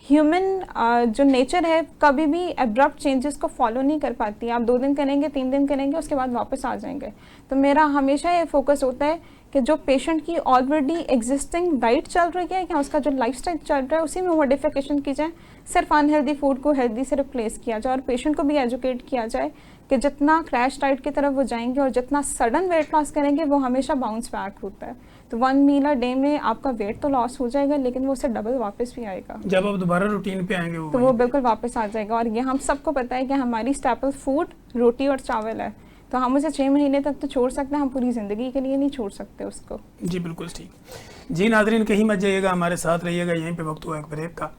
ह्यूमन जो नेचर है कभी भी एब्रप्ट चेंजेस को फॉलो नहीं कर पाती। आप 2 दिन करेंगे, 3 दिन करेंगे, उसके बाद वापस आ जाएंगे। तो मेरा हमेशा ये फोकस होता है कि जो पेशेंट की ऑलरेडी एग्जिस्टिंग डाइट चल रही है या उसका जो लाइफस्टाइल चल रहा है उसी में मॉडिफिकेशन की जाए, सिर्फ अनहेल्दी फूड को हेल्दी से रिप्लेस किया जाए और पेशेंट को भी एजुकेट किया जाए कि जितना क्रैश डाइट की तरफ वो जाएंगे और जितना सडन वेट लॉस करेंगे वो हमेशा बाउंस बैक होता है। तो 1 मील अ डे में आपका वेट तो लॉस हो जाएगा लेकिन वो उससे डबल वापस भी आएगा। जब आप दोबारा रूटीन पे आएंगे तो वो बिल्कुल वापस आ जाएगा। और ये हम सबको पता है कि हमारी स्टेपल फूड रोटी और चावल है, तो हम उसे 6 महीने तक तो छोड़ सकते हैं, हम पूरी ज़िंदगी के लिए नहीं छोड़ सकते उसको। जी बिल्कुल ठीक। जी नाज़रीन, कहीं मत जाइएगा, हमारे साथ रहिएगा। यहीं पे वक्त हुआ एक ब्रेक का।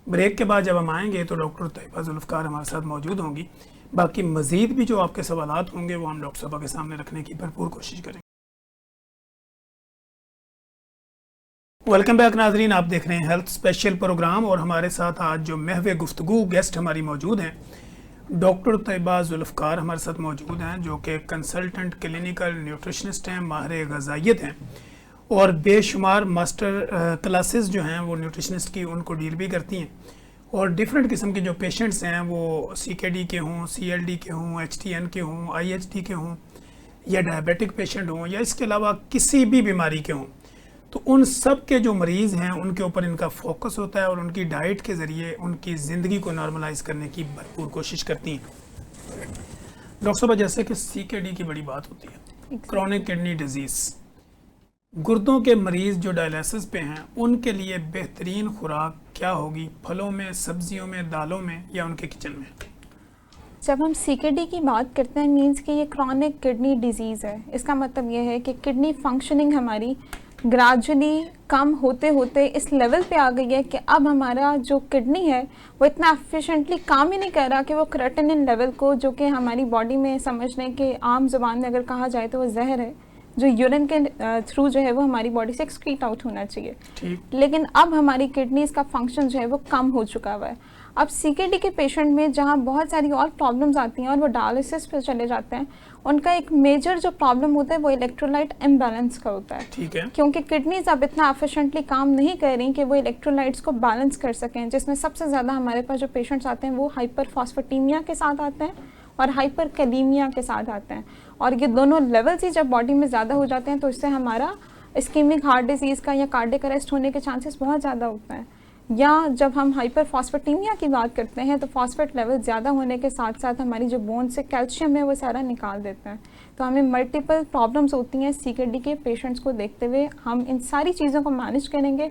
ब्रेक के बाद जब हम आएंगे तो डॉक्टर तैयबा जुल्फ़कार हमारे साथ मौजूद होंगी। बाकी मज़ीद भी जो आपके सवालात होंगे वो हम डॉक्टर साहबा के सामने रखने की भरपूर कोशिश करेंगे। वेलकम बैक नाजरीन, आप देख रहे हैं हेल्थ स्पेशल प्रोग्राम और हमारे साथ आज जो महवे गुफ्तगू गेस्ट हमारी मौजूद हैं, डॉक्टर तैयबा जुल्फ़कार हमारे साथ मौजूद हैं जो कि कंसल्टेंट क्लिनिकल न्यूट्रिशनिस्ट हैं, माहिर ग़िज़ाइयत हैं और बेशुमार मास्टर क्लासेस जो हैं वो न्यूट्रिशनिस्ट की उनको डील भी करती हैं। और डिफरेंट किस्म के जो पेशेंट्स हैं वो CKD के हों, CLD के हों, HTN के हों, IHD के हों या डायबिटिक पेशेंट हों या इसके अलावा किसी भी बीमारी के हों, तो उन सब के जो मरीज़ हैं उनके ऊपर इनका फोकस होता है और उनकी डाइट के ज़रिए उनकी ज़िंदगी को नॉर्मलाइज करने की भरपूर कोशिश करती हैं। डॉक्टर साहब, जैसे कि CKD की बड़ी बात होती है, क्रॉनिक किडनी डिजीज़, गुर्दों के मरीज़ जो डायलिसिस पे हैं उनके लिए बेहतरीन खुराक क्या होगी? फलों में, सब्जियों में, दालों में या उनके किचन में? जब हम CKD की बात करते हैं मीन्स कि ये क्रॉनिक किडनी डिजीज़ है। इसका मतलब ये है कि किडनी फंक्शनिंग हमारी ग्रेजुअली कम होते होते इस लेवल पे आ गई है कि अब हमारा जो किडनी है वो इतना एफिशिएंटली काम ही नहीं कर रहा कि वो क्रेटिनिन लेवल को, जो कि हमारी बॉडी में समझने के आम ज़ुबान में अगर कहा जाए तो वो जहर है जो यूरिन के थ्रू जो है वो हमारी बॉडी से एक्सक्रीट आउट होना चाहिए। लेकिन अब हमारी किडनीज़ का फंक्शन जो है वो कम हो चुका हुआ है। अब CKD के पेशेंट में जहाँ बहुत सारी और प्रॉब्लम्स आती हैं और वो डायलिसिस पे चले जाते हैं, उनका एक मेजर जो प्रॉब्लम होता है वो इलेक्ट्रोलाइट इम्बैलेंस का होता है। ठीक है। क्योंकि किडनीज अब इतना एफिशिएंटली काम नहीं कर रही कि वो इलेक्ट्रोलाइट्स को बैलेंस कर सकें, जिसमें सबसे ज़्यादा हमारे पास जो पेशेंट्स आते हैं वो हाइपरफॉस्फेटीमिया के साथ आते हैं और हाइपरकैलीमिया के साथ आते हैं। और ये दोनों लेवल्स ही जब बॉडी में ज़्यादा हो जाते हैं तो इससे हमारा इस्कीमिक हार्ट डिजीज़ का या कार्डियक अरेस्ट होने के चांसेस बहुत ज़्यादा होते हैं। या जब हम हाइपरफॉस्फेटीमिया की बात करते हैं तो फॉस्फेट लेवल ज़्यादा होने के साथ साथ हमारी जो बोन से कैल्शियम है वो सारा निकाल देते हैं। तो हमें मल्टीपल प्रॉब्लम्स होती हैं CKD के पेशेंट्स को देखते हुए। हम इन सारी चीज़ों को मैनेज करेंगे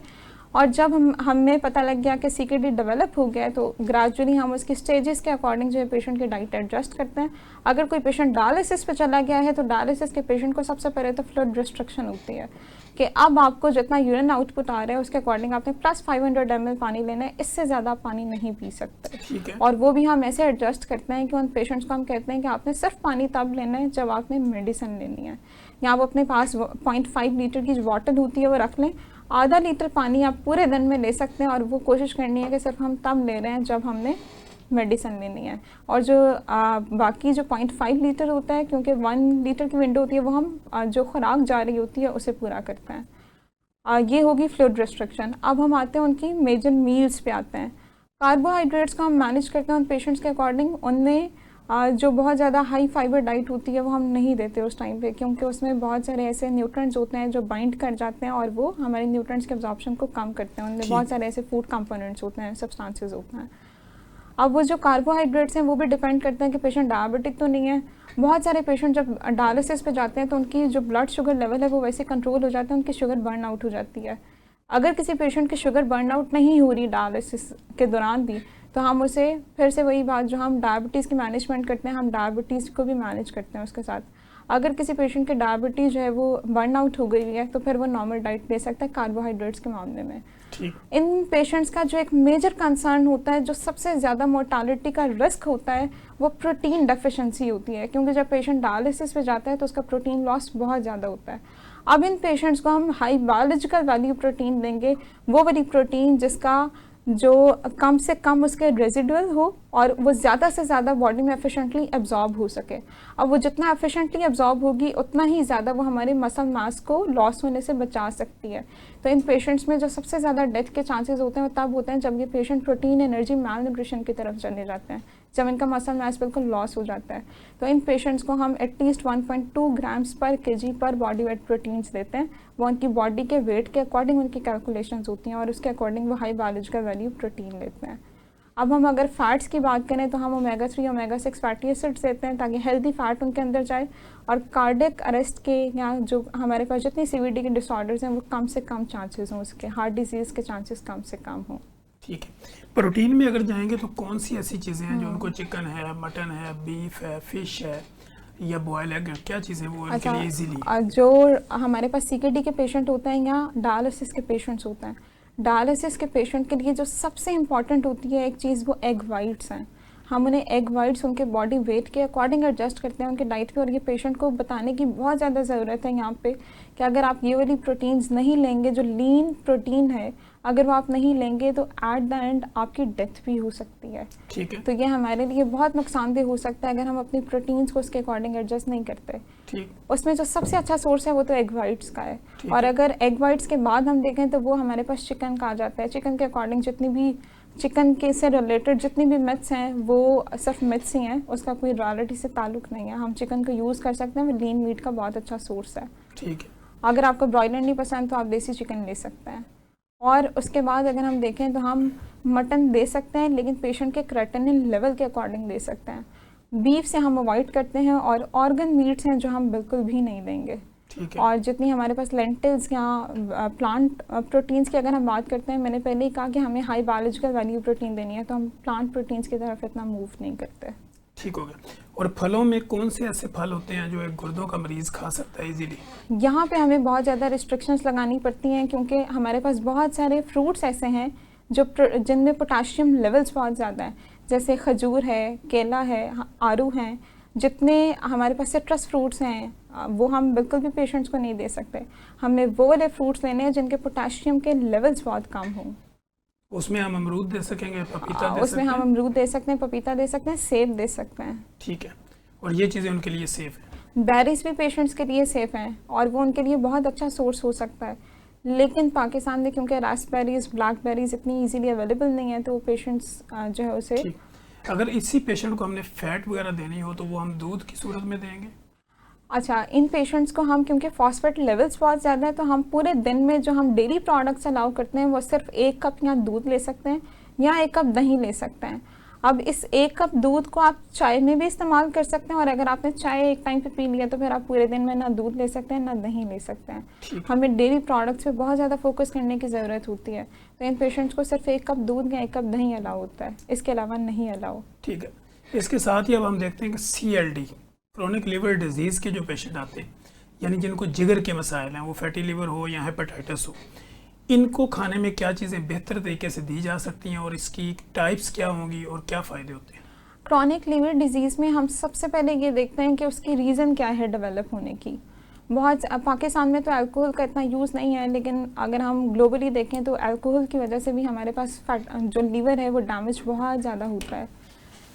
और जब हमें पता लग गया कि CKD डेवलप हो गया है तो ग्रेजुअली हम उसकी स्टेजेस के अकॉर्डिंग जो है पेशेंट की डाइट एडजस्ट करते हैं। अगर कोई पेशेंट डायलिसिस पे चला गया है तो डायलिसिस के पेशेंट को सबसे पहले तो फ्लूइड रिस्ट्रिक्शन होती है कि अब आपको जितना यूरिन आउटपुट आ रहा है उसके अकॉर्डिंग आपने प्लस 500 ml पानी लेना है, इससे ज़्यादा आप पानी नहीं पी सकते। और वो भी हम ऐसे एडजस्ट करते हैं कि उन पेशेंट्स को हम कहते हैं कि आपने सिर्फ पानी तब लेना है जब आपने मेडिसिन लेनी है। या आप अपने पास 0.5 लीटर की जो बॉटल होती है वो रख लें, आधा लीटर पानी आप पूरे दिन में ले सकते हैं और वो कोशिश करनी है कि सिर्फ हम तब ले रहे हैं जब हमने मेडिसिन लेनी है। और जो बाकी जो 0.5 लीटर होता है, क्योंकि 1 लीटर की विंडो होती है, वो हम जो खुराक जा रही होती है उसे पूरा करते हैं। ये होगी फ्लूइड रिस्ट्रिक्शन। अब हम आते हैं उनकी मेजर मील्स पे आते हैं। कार्बोहाइड्रेट्स को हम मैनेज करते हैं उन पेशेंट्स के अकॉर्डिंग। उनमें जो बहुत ज़्यादा हाई फाइबर डाइट होती है वो हम नहीं देते उस टाइम पे, क्योंकि उसमें बहुत सारे ऐसे न्यूट्रिएंट्स होते हैं जो बाइंड कर जाते हैं और वो हमारे न्यूट्रिएंट्स के एब्जॉर्प्शन को कम करते हैं। उनमें बहुत सारे ऐसे फूड कंपोनेंट्स होते हैं, सब्सटेंसेस होते हैं। अब वो जो कार्बोहाइड्रेट्स हैं वो भी डिपेंड करते हैं कि पेशेंट डायबिटिक तो नहीं है। बहुत सारे पेशेंट जब डायलिसिस पे जाते हैं तो उनकी जो ब्लड शुगर लेवल है वो वैसे कंट्रोल हो जाता है, उनकी शुगर बर्न आउट हो जाती है। अगर किसी पेशेंट की शुगर बर्न आउट नहीं हो रही डायलिसिस के दौरान भी, तो हम उसे फिर से वही बात जो हम डायबिटीज़ की मैनेजमेंट करते हैं, हम डायबिटीज़ को भी मैनेज करते हैं उसके साथ। अगर किसी पेशेंट की डायबिटीज़ जो है वो बर्न आउट हो गई है तो फिर वो नॉर्मल डाइट ले सकता है कार्बोहाइड्रेट्स के मामले में। इन पेशेंट्स का जो एक मेजर कंसर्न होता है, जो सबसे ज़्यादा मोर्टालिटी का रिस्क होता है, वो प्रोटीन डेफिशिएंसी होती है, क्योंकि जब पेशेंट डायलिसिस पे जाता है तो उसका प्रोटीन लॉस बहुत ज़्यादा होता है। अब इन पेशेंट्स को हम हाई बायोलॉजिकल वैल्यू प्रोटीन देंगे, वो वाली प्रोटीन जिसका जो कम से कम उसके रेजिडुअल हो और वो ज़्यादा से ज़्यादा बॉडी में एफिशिएंटली एब्जॉर्ब हो सके। अब वो जितना एफिशिएंटली एब्जॉर्ब होगी उतना ही ज़्यादा वो हमारे मसल मास को लॉस होने से बचा सकती है। तो इन पेशेंट्स में जो सबसे ज़्यादा डेथ के चांसेस होते हैं वो तब होते हैं जब ये पेशेंट प्रोटीन एनर्जी माल न्यूट्रिशन की तरफ चले जाते हैं, जब इनका मसल मास बिल्कुल लॉस हो जाता है। तो इन पेशेंट्स को हम एटलीस्ट 1.2 ग्राम्स पर kg पर बॉडी वेट प्रोटीन्स देते हैं। वो उनकी बॉडी के वेट के अकॉर्डिंग उनकी कैलकुलेशंस होती हैं और उसके अकॉर्डिंग वो हाई बायोलॉजिकल वैल्यू प्रोटीन लेते हैं। अब हम अगर फैट्स की बात करें तो हम ओमेगा 3 ओमेगा 6 फैटी एसिड्स देते हैं ताकि हेल्दी फैट उनके अंदर जाए और कार्डियक अरेस्ट के या जो हमारे पास जितनी CVD के डिसऑर्डर्स हैं वो कम से कम चांसेस हों, उसके हार्ट डिजीज़ के चांसेस कम से कम हों। ठीक है। प्रोटीन में अगर जाएंगे तो कौन सी ऐसी चीज़ें हैं जो उनको, चिकन है, मटन है, बीफ है, फिश है या बॉयल एग, क्या चीज़ें वो इनके लिए इजीली? जो हमारे पास CKD के पेशेंट होते हैं या डायलिसिस के पेशेंट्स होते हैं, डायलिसिस के पेशेंट के लिए जो सबसे इम्पॉर्टेंट होती है एक चीज़, वो एग वाइट्स हैं। हम उन्हें एग वाइट्स उनके बॉडी वेट के अकॉर्डिंग एडजस्ट करते हैं उनके डाइट पे। और ये पेशेंट को बताने की बहुत ज़्यादा ज़रूरत है यहाँ पे कि अगर आप ये वाली प्रोटीन्स नहीं लेंगे, जो लीन प्रोटीन है, अगर वो आप नहीं लेंगे तो एट द एंड आपकी डेथ भी हो सकती है। ठीक है। तो ये हमारे लिए बहुत नुकसानदेह हो सकता है अगर हम अपनी प्रोटीन्स को उसके अकॉर्डिंग एडजस्ट नहीं करते। ठीक। उसमें जो सबसे अच्छा सोर्स है वो तो एग वाइट्स का है। और अगर एग वाइट्स के बाद हम देखें तो वो हमारे पास चिकन का आ जाता है। चिकन के अकॉर्डिंग जितनी भी चिकन के से रिलेटेड जितनी भी मिथ्स हैं वो सिर्फ मिथ्स ही हैं, उसका कोई रियलिटी से ताल्लुक नहीं है। हम चिकन को यूज़ कर सकते हैं, वो लीन मीट का बहुत अच्छा सोर्स है। ठीक है। अगर आपको ब्रॉयलर नहीं पसंद तो आप देसी चिकन ले सकते हैं। और उसके बाद अगर हम देखें तो हम मटन दे सकते हैं, लेकिन पेशेंट के क्रेटिनिन लेवल के अकॉर्डिंग दे सकते हैं। बीफ से हम अवॉइड करते हैं और ऑर्गन मीट्स हैं जो हम बिल्कुल भी नहीं देंगे। ठीक है। और जितनी हमारे पास लेंटिल्स या प्लांट प्रोटीन्स की अगर हम बात करते हैं, मैंने पहले ही कहा कि हमें हाई बायोलॉजिकल वैल्यू प्रोटीन देनी है, तो हम प्लांट प्रोटीन्स की तरफ इतना मूव नहीं करते। ठीक हो गया। और फलों में कौन से ऐसे फल होते हैं जो एक गुर्दों का मरीज़ खा सकता है इजीली? यहाँ पे हमें बहुत ज़्यादा रिस्ट्रिक्शंस लगानी पड़ती हैं क्योंकि हमारे पास बहुत सारे फ्रूट्स ऐसे हैं जो जिनमें पोटाशियम लेवल्स बहुत ज़्यादा हैं, जैसे खजूर है, केला है, आड़ू हैं। जितने हमारे पास सिट्रस फ्रूट्स हैं वो हम बिल्कुल भी पेशेंट्स को नहीं दे सकते। हमें वो वाले फ्रूट्स लेने हैं जिनके पोटाशियम के लेवल्स बहुत कम हों। उसमें हम अमरूद दे सकेंगे, पपीता दे उसमें सकते हम हैं? अमरूद दे सकते हैं, पपीता दे सकते हैं, सेब दे सकते हैं। ठीक है। और ये चीज़ें उनके लिए सेफ़ है? बेरीज भी पेशेंट्स के लिए सेफ़ हैं और वो उनके लिए बहुत अच्छा सोर्स हो सकता है। लेकिन पाकिस्तान में क्योंकि रास्पबेरीज, ब्लैकबेरीज इतनी इजीली अवेलेबल नहीं है, तो वो पेशेंट्स जो है उसे। अगर इसी पेशेंट को हमने फैट वगैरह देनी हो तो वो हम दूध की सूरत में देंगे? अच्छा, इन पेशेंट्स को हम क्योंकि फॉस्फेट लेवल्स बहुत ज़्यादा है, तो हम पूरे दिन में जो हम डेली प्रोडक्ट्स अलाउ करते हैं वो सिर्फ 1 कप या दूध ले सकते हैं या 1 कप दही ले सकते हैं। अब इस 1 कप दूध को आप चाय में भी इस्तेमाल कर सकते हैं, और अगर आपने चाय एक टाइम पे पी लिया तो फिर आप पूरे दिन में ना दूध ले सकते हैं ना दही ले सकते हैं। हमें डेली प्रोडक्ट्स पे बहुत ज़्यादा फोकस करने की ज़रूरत होती है। तो इन पेशेंट्स को सिर्फ 1 कप दूध या 1 कप दही अलाउ होता है, इसके अलावा नहीं अलाउ। ठीक है। इसके साथ ही अब हम देखते हैं कि CLD, क्रोनिक लिवर डिजीज़ के जो पेशेंट आते हैं, यानी जिनको जिगर के मसाइल हैं, वो फैटी लिवर हो या हेपेटाइटिस हो, इनको खाने में क्या चीज़ें बेहतर तरीके से दी जा सकती हैं और इसकी टाइप्स क्या होंगी और क्या फ़ायदे होते हैं? क्रॉनिक लिवर डिजीज़ में हम सबसे पहले ये देखते हैं कि उसकी रीज़न क्या है डेवलप होने की। बहुत पाकिस्तान में तो अल्कोहल का इतना यूज़ नहीं है, लेकिन अगर हम ग्लोबली देखें तो अल्कोहल की वजह से भी हमारे पास फैट जो लीवर है वो डैमेज बहुत ज़्यादा होता है।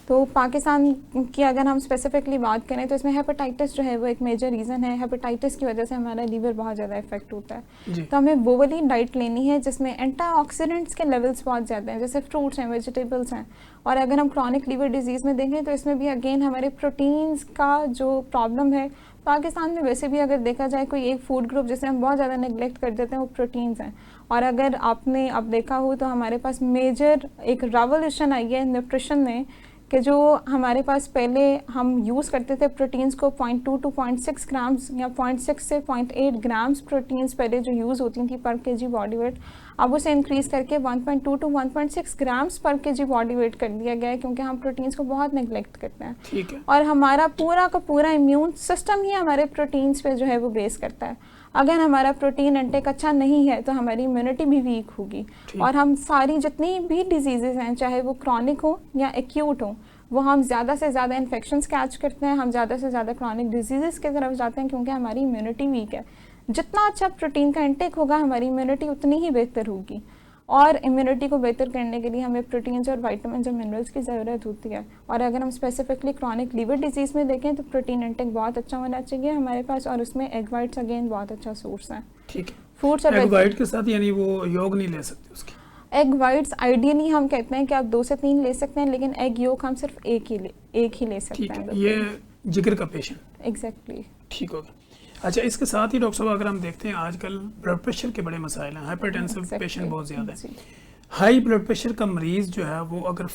तो पाकिस्तान की अगर हम स्पेसिफिकली बात करें तो इसमें हेपेटाइटिस जो है वो एक मेजर रीज़न है। हेपेटाइटिस की वजह से हमारा लीवर बहुत ज़्यादा इफेक्ट होता है। तो हमें वो वाली डाइट लेनी है जिसमें एंटीऑक्सीडेंट्स के लेवल्स बहुत ज़्यादा हैं, जैसे फ्रूट्स हैं, वेजिटेबल्स हैं। और अगर हम क्रॉनिक लीवर डिजीज़ में देखें तो इसमें भी अगेन हमारे प्रोटीन्स का जो प्रॉब्लम है, पाकिस्तान में वैसे भी अगर देखा जाए कोई एक फूड ग्रुप जिसे हम बहुत ज़्यादा नेगलेक्ट कर देते हैं वो प्रोटीन्स हैं। और अगर आपने अब देखा हो तो हमारे पास मेजर एक रेवोल्यूशन आई है न्यूट्रिशन में, कि जो हमारे पास पहले हम यूज़ करते थे प्रोटीन्स को 0.2 to 0.6 ग्राम्स या 0.6 से 0.8 ग्राम्स प्रोटीन्स पहले जो यूज़ होती थी पर केजी बॉडी वेट, अब उसे इंक्रीज़ करके 1.2 to 1.6 ग्राम्स पर केजी बॉडी वेट कर दिया गया है, क्योंकि हम प्रोटीन्स को बहुत नेगलेक्ट करते हैं। ठीक है। और हमारा पूरा का पूरा इम्यून सिस्टम ही हमारे प्रोटीन्स पे जो है वो बेस करता है। अगर हमारा प्रोटीन इंटेक अच्छा नहीं है तो हमारी इम्यूनिटी भी वीक होगी, और हम सारी जितनी भी डिजीज़ेज़ हैं, चाहे वो क्रॉनिक हो या एक्यूट हो, वो हम ज़्यादा से ज़्यादा इन्फेक्शंस कैच करते हैं, हम ज़्यादा से ज़्यादा क्रॉनिक डिजीज़ेज़ की तरफ जाते हैं, क्योंकि हमारी इम्यूनिटी वीक है। जितना अच्छा प्रोटीन का इंटेक होगा हमारी इम्यूनिटी उतनी ही बेहतर होगी, और इम्यूनिटी को बेहतर करने के लिए हमें प्रोटीन्स और विटामिन्स और मिनरल्स की ज़रूरत होती है। और अगर हम स्पेसिफिकली क्रॉनिक लीवर डिजीज़ में देखें तो प्रोटीन इंटेक बहुत अच्छा होना चाहिए हमारे पास, और उसमें एग वाइट्स अगेन बहुत अच्छा सोर्स है। ठीक है। फ्रूट्स और एग वाइट के साथ यानी वो योग नहीं ले सकते उसकी? एग वाइट्स आइडियली हम कहते हैं कि आप 2 से 3 ले सकते हैं, लेकिन एग योक हम सिर्फ एक ही ले सकते हैं। ठीक है। ये जिगर का पेशेंट? एग्जैक्टली। ठीक होगा। अच्छा, इसके साथ ही डॉक्टर साहब अगर हम देखते हैं आजकल ब्लड प्रेशर के बड़े मसाइल हैं, हाइपरटेंसिव पेशेंट बहुत ज़्यादा है। हाई ब्लड प्रेशर का मरीज़ जो है वो अगर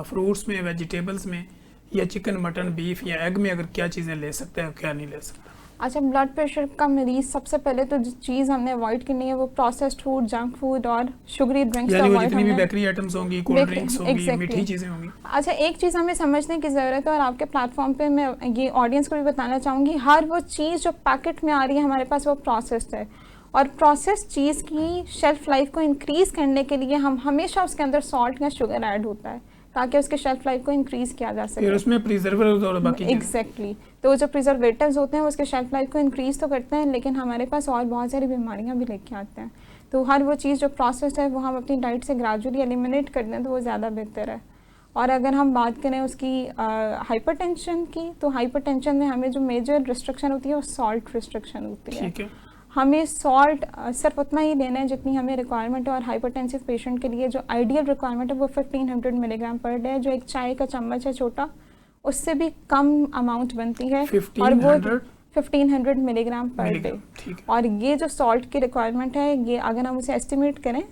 फ्रूट्स में, वेजिटेबल्स में या चिकन, मटन, बीफ या एग में अगर क्या चीज़ें ले सकते हैं, क्या नहीं ले सकता? अच्छा, ब्लड प्रेशर का मरीज़ सबसे पहले तो जो चीज़ हमने अवॉइड करनी है वो प्रोसेस्ड फूड, जंक फूड और शुगरी ड्रिंक्स यानी वो जितनी भी बेकरी आइटम्स होंगी, कोल्ड ड्रिंक्स होंगी, मीठी चीज़ें होंगी। अच्छा, एक चीज़ हमें समझने की ज़रूरत है, और आपके प्लेटफॉर्म पे मैं ये ऑडियंस को भी बताना चाहूँगी, हर वो चीज़ जो पैकेट में आ रही है हमारे पास वो प्रोसेस्ड है, और प्रोसेस्ड चीज़ की शेल्फ़ लाइफ को इंक्रीज़ करने के लिए हम हमेशा उसके अंदर सॉल्ट या शुगर ऐड होता है। ताकि उसके शेल्फ लाइफ को इंक्रीज़ किया जा सके। फिर उसमें प्रिजर्वेटिव्स और बाकी चीज़ें। एग्जैक्टली तो वो जो प्रिजर्वेटिव्स होते हैं वो उसके शेल्फ लाइफ को इंक्रीज़ तो करते हैं, लेकिन हमारे पास और बहुत सारी बीमारियाँ भी लेके आते हैं। तो हर वो चीज़ जो प्रोसेस है वो हम अपनी डाइट से ग्रेजुअली एलिमिनेट कर दें तो वो ज़्यादा बेहतर है। और अगर हम बात करें उसकी हाइपरटेंशन की, तो हाइपरटेंशन में हमें जो मेजर रिस्ट्रिक्शन होती है वो सॉल्ट रिस्ट्रिक्शन होती है। ठीक है। हमें सॉल्ट सिर्फ उतना ही लेना है जितनी हमें रिक्वायरमेंट है, और हाइपरटेंसिव पेशेंट के लिए जो आइडियल रिक्वायरमेंट है वो 1500 मिलीग्राम पर डे है, जो एक चाय का चम्मच है छोटा, उससे भी कम अमाउंट बनती है। और वो 1500 मिलीग्राम पर डे। और ये जो सॉल्ट की रिक्वायरमेंट है, ये अगर हम उसे एस्टिमेट करें,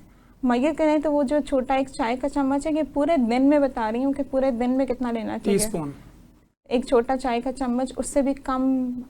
मेजर करें, तो वो जो छोटा एक चाय का चम्मच है, कि पूरे दिन में बता रही हूँ कि पूरे दिन में कितना लेना चाहिए। टीस्पून, एक छोटा चाय का चम्मच, उससे भी कम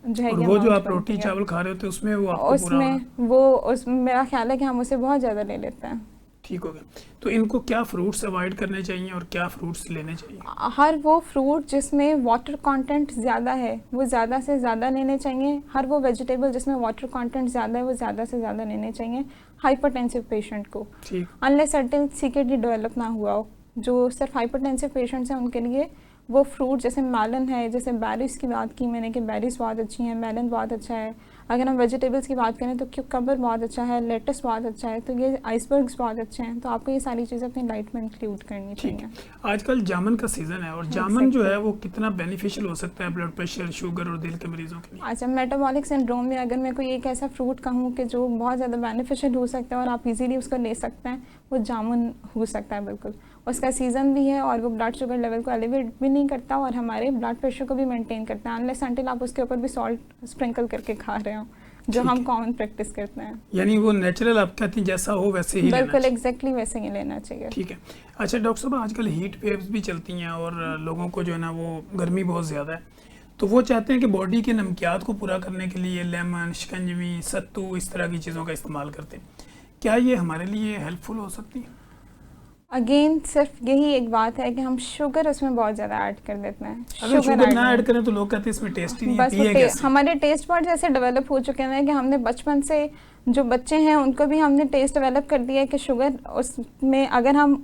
जो है। वो जो आप रोटी चावल खा रहे होते हैं उसमें वो आपको उसमें मेरा ख्याल है कि हम उसे बहुत ज़्यादा ले लेते हैं। ठीक हो गया। तो इनको क्या फ्रूट्स अवॉइड करने चाहिए और क्या फ्रूट्स लेने चाहिए? हर वो फ्रूट जिसमें वाटर कंटेंट ज़्यादा है वो ज़्यादा से ज़्यादा लेने चाहिए। हर वो वेजिटेबल जिसमें वाटर कंटेंट ज़्यादा है वो ज़्यादा से ज़्यादा लेने चाहिए हाइपरटेंसिव पेशेंट को। ठीक। अनलेस अनटिल सीकेडी डेवलप ना हुआ हो। जो सिर्फ हाइपरटेंसिव पेशेंट्स हैं उनके लिए वो फ्रूट जैसे मेलन है, जैसे बेरीज की बात की मैंने कि बेरीज बहुत अच्छी हैं, मेलन बहुत अच्छा है। अगर हम वेजिटेबल्स की बात करें तो क्यूकम्बर बहुत अच्छा है, लेटस बहुत अच्छा है, तो ये आइसबर्ग्स बहुत अच्छे हैं। तो आपको ये सारी चीज़ें अपनी डाइट में इंक्लूड करनी चाहिए। आजकल जामुन का सीज़न है, और जामुन जो है वो कितना बेनिफिशियल हो सकता है ब्लड प्रेशर, शुगर और दिल के मरीजों के लिए? अच्छा, मेटाबॉलिक सिंड्रोम में अगर मैं कोई एक ऐसा फ्रूट कहूँ कि जो बहुत ज़्यादा बेनिफिशियल हो सकता है और आप इजीली उसको ले सकते हैं, वो जामुन हो सकता है। बिल्कुल उसका सीज़न भी है, और वो ब्लड शुगर लेवल को एलिवेट भी नहीं करता और हमारे ब्लड प्रेशर को भी मेंटेन करता है, अनलेस अनटिल आप उसके ऊपर भी सॉल्ट स्प्रिंकल करके खा रहे हो, जो हम कॉमन प्रैक्टिस करते हैं। यानी वो नेचुरल आप कहती हैं जैसा हो वैसे ही बिल्कुल एग्जैक्टली वैसे ही लेना चाहिए। ठीक है। अच्छा डॉक्टर साहब, आजकल हीट वेव्स भी चलती हैं और लोगों को जो है ना वो गर्मी बहुत ज़्यादा है, तो वो चाहते हैं कि बॉडी के नमकियात को पूरा करने के लिए लेमन, शिकंजवी, सत्तू, इस तरह की चीज़ों का इस्तेमाल करते हैं। क्या ये हमारे लिए हेल्पफुल हो सकती है? अगेन सिर्फ यही एक बात है कि हम शुगर उसमें बहुत ज़्यादा ऐड कर देते हैं। अगर शुगर ना ऐड करें तो लोग कहते हैं इसमें टेस्ट ही नहीं है, पिए कैसे? हमारे टेस्ट बड्स ऐसे डेवलप हो चुके हैं कि हमने बचपन से, जो बच्चे हैं उनको भी हमने टेस्ट डेवलप कर दिया है कि शुगर उसमें, अगर हम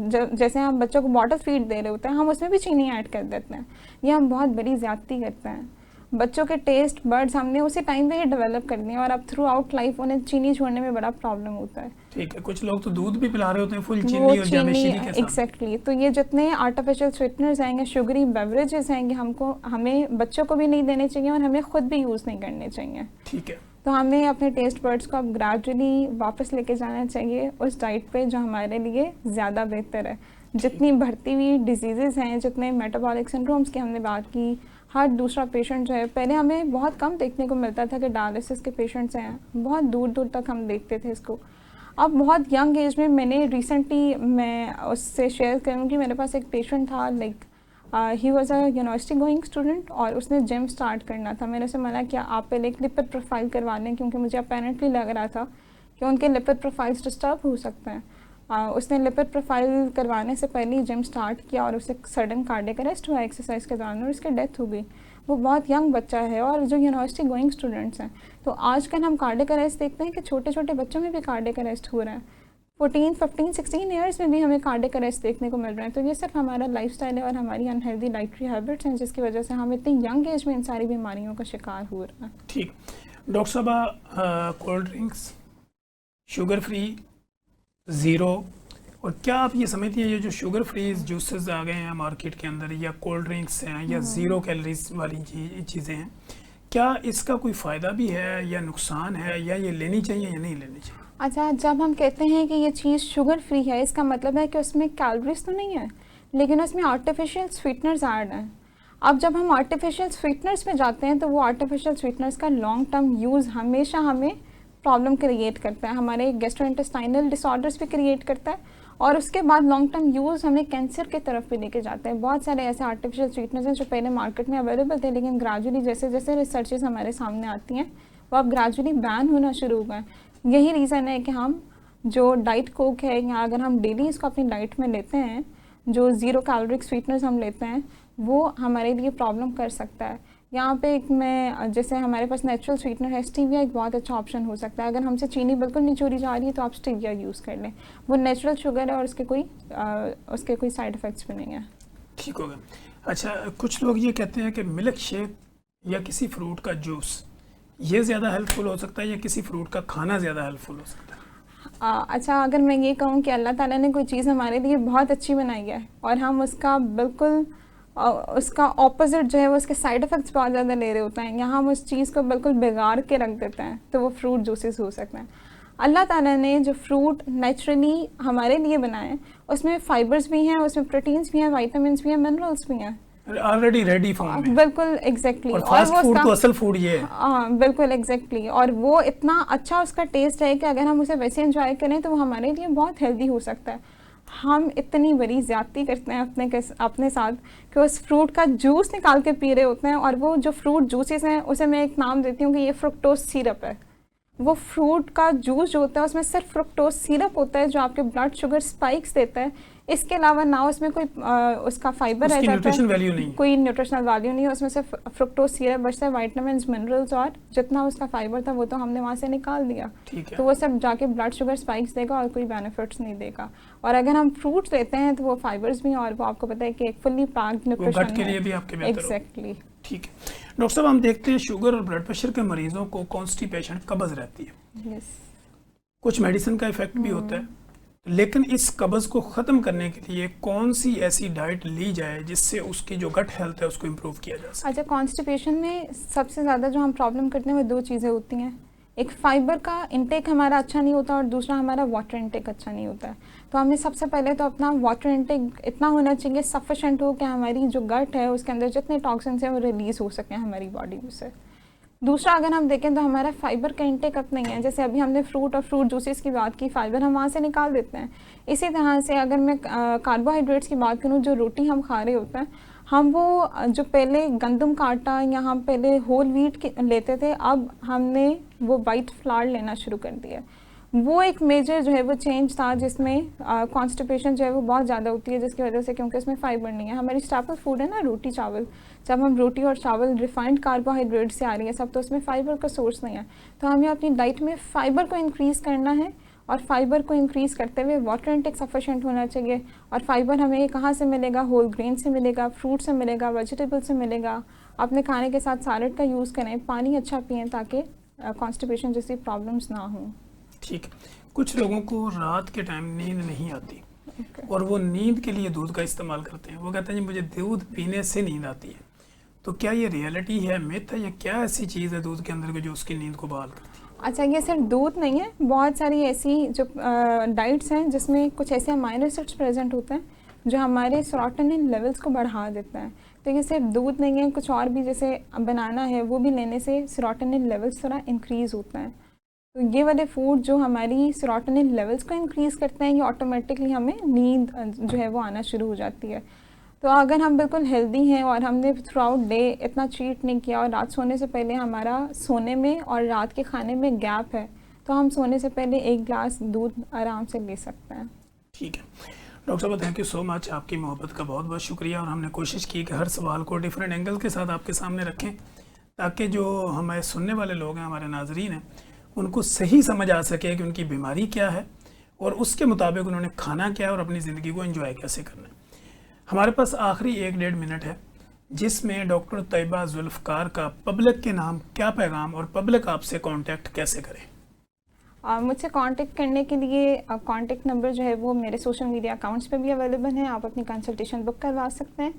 जैसे हम बच्चों को बॉटल फीड दे रहे होते हैं, हम उसमें भी चीनी ऐड कर देते हैं। ये हम बहुत बड़ी ज़्यादती करते हैं। बच्चों के टेस्ट बर्ड्स हमने उसी टाइम पे ही डेवलप कर दिए, और अब थ्रू आउट लाइफ उन्हें चीनी छोड़ने में बड़ा प्रॉब्लम होता है। ठीक है। कुछ लोग तो दूध भी पिला रहे होते हैं फुल चीनी और जामेशीरी के साथ। एग्जैक्टली। तो ये जितने आर्टिफिशियल स्वीटनर्स आएंगे, शुगरी बेवरेजेस आएंगे, हमें बच्चों को भी नहीं देने चाहिए और हमें खुद भी यूज़ नहीं करने चाहिए। ठीक है। तो हमें अपने टेस्ट बर्ड्स को अब ग्रेजुअली वापस लेके जाना चाहिए उस डाइट पे जो हमारे लिए ज़्यादा बेहतर है। जितनी बढ़ती हुई डिजीज़ेज़ हैं, जितने मेटाबॉलिक सिंड्रोम्स की हमने बात की, हर दूसरा पेशेंट जो है, पहले हमें बहुत कम देखने को मिलता था कि डायलिसिस के पेशेंट्स हैं, बहुत दूर दूर तक हम देखते थे इसको। अब बहुत यंग एज में मैंने रिसेंटली, मैं उससे शेयर करूँगी, मेरे पास एक पेशेंट था, like he was a university going student, और उसने जिम स्टार्ट करना था। मैंने उसे मना किया आप पहले एक लिपिड प्रोफाइल करवा लें, क्योंकि मुझे अपेरेंटली लग रहा था कि उनके लिपिड प्रोफाइल्स डिस्टर्ब हो सकते हैं। उसने लिपिड प्रोफाइल करवाने से पहले जिम स्टार्ट किया और उसे सडन कार्डियक अरेस्ट हुआ एक्सरसाइज के दौरान, और उसकी डेथ हो गई। वो बहुत यंग बच्चा है, और जो यूनिवर्सिटी गोइंग स्टूडेंट्स हैं, तो आजकल हम कार्डियक अरेस्ट देखते हैं कि छोटे छोटे बच्चों में भी कार्डियक अरेस्ट हो रहा है। 14, 15, 16 ईयर्स में भी हमें कार्डियक अरेस्ट देखने को मिल रहे हैं। तो ये सिर्फ हमारा लाइफस्टाइल है और हमारी अनहेल्दी डाइटरी हैबिट्स हैं, जिसकी वजह से हम इतनी यंग एज में इन सारी बीमारियों का शिकार हो रहा है। ठीक। डॉक्टर साहब, cold drinks sugar free, zero, और क्या आप ये समझती हैं ये जो शुगर फ्री जूसेस आ गए हैं मार्केट के अंदर, या कोल्ड ड्रिंक्स हैं, या ज़ीरो कैलोरीज वाली चीज़ें हैं, क्या इसका कोई फ़ायदा भी है या नुकसान है, या ये लेनी चाहिए या नहीं लेनी चाहिए? अच्छा, जब हम कहते हैं कि ये चीज़ शुगर फ्री है, इसका मतलब है कि उसमें कैलोरीज तो नहीं है, लेकिन उसमें आर्टिफिशियल स्वीटनर्स ऐड हैं। अब जब हम आर्टिफिशियल स्वीटनर्स पे जाते हैं, तो वो आर्टिफिशियल स्वीटनर्स का लॉन्ग टर्म यूज़ हमेशा हमें प्रॉब्लम क्रिएट करता है, हमारे गैस्ट्रोइंटेस्टाइनल डिसऑर्डर्स भी क्रिएट करता है, और उसके बाद लॉन्ग टर्म यूज़ हमें कैंसर की तरफ भी लेके जाते हैं। बहुत सारे ऐसे आर्टिफिशियल स्वीटनर्स हैं जो पहले मार्केट में अवेलेबल थे, लेकिन ग्रेजुअली जैसे जैसे रिसर्चेस हमारे सामने आती हैं, वो अब ग्रेजुअली बैन होना शुरू हो गए। यही रीज़न है कि हम जो डाइट कोक है, या अगर हम डेली इसको अपनी डाइट में लेते हैं, जो ज़ीरो कैलोरिक स्वीटनर्स हम लेते हैं, वो हमारे लिए प्रॉब्लम कर सकता है। यहाँ पे एक मैं जैसे हमारे पास नेचुरल स्वीटनर है, स्टीविया एक बहुत अच्छा ऑप्शन हो सकता है। अगर हमसे चीनी बिल्कुल नहीं चोरी जा रही है तो आप स्टीविया यूज़ कर लें। वो नेचुरल शुगर है और उसके कोई साइड इफ़ेक्ट्स भी नहीं है। ठीक हो गया। अच्छा, कुछ लोग ये कहते हैं कि मिल्क शेक या किसी फ्रूट का जूस ये ज़्यादा हेल्पफुल हो सकता है या किसी फ्रूट का खाना ज़्यादा हेल्पफुल हो सकता है? अच्छा, अगर मैं ये कहूँ कि अल्लाह ताला ने कोई चीज़ हमारे लिए बहुत अच्छी बनाई है और हम उसका बिल्कुल उसका ऑपोजिट जो है वो उसके साइड इफ़ेक्ट्स बहुत ज़्यादा ले रहे होते हैं, या हम उस चीज़ को बिल्कुल बिगाड़ के रख देते हैं, तो वो फ्रूट जूसेस हो सकते हैं। अल्लाह ताला ने जो फ्रूट नेचुरली हमारे लिए बनाए हैं उसमें फाइबर्स भी हैं, उसमें प्रोटीन्स भी हैं, विटामिन्स भी हैं, मिनरल्स भी हैं, ऑलरेडी रेडी फॉर्म में। बिल्कुल एग्जैक्टली। और फास्ट फूड तो असल फूड ये है। हाँ बिल्कुल एग्जैक्टली। और वो इतना अच्छा उसका टेस्ट है कि अगर हम उसे वैसे एंजॉय करें तो वो हमारे लिए बहुत हेल्दी हो सकता है। हम इतनी बड़ी ज़्यादती करते हैं अपने साथ कि उस फ्रूट का जूस निकाल के पी रहे होते हैं, और वो जो फ्रूट जूसेस हैं उसे मैं एक नाम देती हूँ कि ये फ्रुक्टोज सिरप है। वो फ्रूट का जूस जो होता है उसमें सिर्फ फ्रुक्टोज सिरप होता है जो आपके ब्लड शुगर स्पाइक्स देता है। इसके अलावा ना उसमें कोई उसका फाइबर रह जाता है, कोई न्यूट्रिशनल वैल्यू नहीं है, उसमें सिर्फ फ्रुक्टोज सिरप बचता है, विटामिन्स, मिनरल्स और जितना उसका फाइबर था वो तो हमने वहाँ से निकाल दिया। तो वो सब जाके ब्लड शुगर स्पाइक्स देगा और कोई बेनिफिट्स नहीं देगा। और अगर हम फ्रूट्स लेते हैं तो वो फाइबर्स भी हैं और वो आपको पता है कि एक फुल्ली पैक्ड न्यूट्रिशन के लिए भी आपके बेहतर हो। एग्जैक्टली। ठीक है डॉक्टर साहब, हम देखते हैं शुगर और ब्लड प्रेशर के मरीजों को कॉन्स्टिपेशन, कब्ज रहती है। कुछ मेडिसिन का इफेक्ट भी होता है, लेकिन इस कब्ज को ख़त्म करने के लिए कौन सी ऐसी डाइट ली जाए जिससे उसकी जो गट हेल्थ है उसको इम्प्रूव किया जा सके? अच्छा, कॉन्स्टिपेशन में सबसे ज़्यादा जो हम प्रॉब्लम करते हैं वो दो चीज़ें होती हैं। एक फाइबर का इंटेक हमारा अच्छा नहीं होता और दूसरा हमारा वाटर इंटेक अच्छा नहीं होता है। तो हमें सबसे पहले तो अपना वाटर इंटेक इतना होना चाहिए सफिशेंट हो कि हमारी जो गट है उसके अंदर जितने टॉक्सिन्स हैं वो रिलीज़ हो सकें हमारी बॉडी में से। दूसरा, अगर हम देखें तो हमारा फाइबर का इंटेक अप नहीं है। जैसे अभी हमने फ्रूट और फ्रूट जूसेस की बात की, फाइबर हम वहाँ से निकाल देते हैं। इसी तरह से अगर मैं कार्बोहाइड्रेट्स की बात करूँ, जो रोटी हम खा रहे होते हैं, हम वो जो पहले गंदम का आटा या हम पहले होल व्हीट लेते थे, अब हमने वो वाइट फ्लावर लेना शुरू कर दिया। वो एक मेजर जो है वो चेंज था जिसमें कॉन्स्टिपेशन जो है वो बहुत ज़्यादा होती है, जिसकी वजह से, क्योंकि उसमें फाइबर नहीं है। हमारी स्टेपल फूड है ना रोटी चावल, जब हम रोटी और चावल रिफाइंड कार्बोहाइड्रेट से आ रही है सब, तो उसमें फाइबर का सोर्स नहीं है। तो हमें अपनी डाइट में फ़ाइबर को इंक्रीज़ करना है, और फाइबर को इंक्रीज़ करते हुए वाटर इंटेक सफिशेंट होना चाहिए। और फाइबर हमें कहाँ से मिलेगा? होल ग्रेन से मिलेगा, फ्रूट से मिलेगा, वेजिटेबल से मिलेगा। अपने खाने के साथ सैलेड का यूज़ करें, पानी अच्छा पिएँ ताकि कॉन्स्टिपेशन जैसी प्रॉब्लम्स ना हों। ठीक है। कुछ लोगों को रात के टाइम नींद नहीं आती और वो नींद के लिए दूध का इस्तेमाल करते हैं। वो कहते हैं जी मुझे दूध पीने से नींद आती है। तो क्या ये रियलिटी है, मिथ है, या क्या ऐसी चीज़ है दूध के अंदर जो उसकी नींद को बहाल करती है? अच्छा, ये सिर्फ दूध नहीं है, बहुत सारी ऐसी जो डाइट्स हैं जिसमें कुछ ऐसे अमाइनो एसिड्स प्रेजेंट होते हैं जो हमारे सेरोटोनिन लेवल्स को बढ़ा देते हैं। तो ये सिर्फ दूध नहीं है, कुछ और भी जैसे बनाना है वो भी लेने से सेरोटोनिन लेवल्स थोड़ा इंक्रीज़ होता है। तो ये वाले फूड जो हमारी सेरोटोनिन लेवल्स को इंक्रीज़ करते हैं, ये ऑटोमेटिकली हमें नींद जो है वो आना शुरू हो जाती है। तो अगर हम बिल्कुल हेल्दी हैं और हमने थ्रू आउट डे इतना चीट नहीं किया और रात सोने से पहले हमारा सोने में और रात के खाने में गैप है, तो हम सोने से पहले 1 ग्लास दूध आराम से ले सकते हैं। ठीक है डॉक्टर साहब, थैंक यू सो मच। आपकी मोहब्बत का बहुत बहुत शुक्रिया। और हमने कोशिश की कि हर सवाल को डिफरेंट एंगल के साथ आपके सामने रखें ताकि जो हमारे सुनने वाले लोग हैं, हमारे नाजरीन हैं, उनको सही समझ आ सके कि उनकी बीमारी क्या है और उसके मुताबिक उन्होंने खाना क्या है और अपनी ज़िंदगी को एंजॉय कैसे करना है। हमारे पास आखिरी 1-1.5 मिनट है जिसमें डॉक्टर तैयबा जुल्फ़कार का पब्लिक के नाम क्या पैगाम और पब्लिक आपसे कांटेक्ट कैसे करें? मुझसे कांटेक्ट करने के लिए कांटेक्ट नंबर जो है वो मेरे सोशल मीडिया अकाउंट्स पे भी अवेलेबल है। आप अपनी कंसल्टेशन बुक करवा सकते हैं।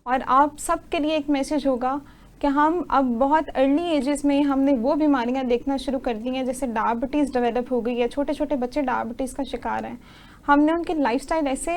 और आप सब के लिए एक मैसेज होगा कि हम अब बहुत अर्ली एजेस में हमने वो बीमारियां देखना शुरू कर दी हैं, जैसे डायबिटीज़ डेवलप हो गई है, छोटे छोटे बच्चे डायबिटीज़ का शिकार हैं। हमने उनके लाइफस्टाइल ऐसे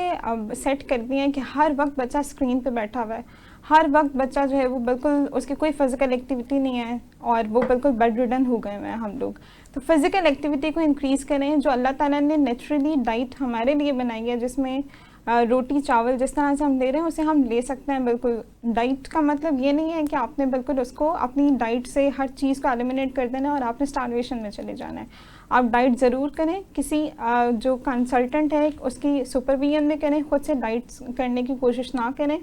सेट कर दिए हैं कि हर वक्त बच्चा स्क्रीन पे बैठा हुआ है, हर वक्त बच्चा जो है वो बिल्कुल उसकी कोई फ़िज़िकल एक्टिविटी नहीं है और वो बिल्कुल बेड रिडन हो गए हैं हम लोग। तो फ़िज़िकल एक्टिविटी को इंक्रीज़ करें, जो अल्लाह ताला ने नेचुरली डाइट हमारे लिए बनाई है जिसमें रोटी चावल जिस तरह से हम ले रहे हैं उसे हम ले सकते हैं। बिल्कुल डाइट का मतलब ये नहीं है कि आपने बिल्कुल उसको अपनी डाइट से हर चीज़ को एलिमिनेट कर देना और आपने स्टार्वेशन में चले जाना है। आप डाइट ज़रूर करें, किसी जो कंसल्टेंट है उसकी सुपरविजन में करें, खुद से डाइट करने की कोशिश ना करें।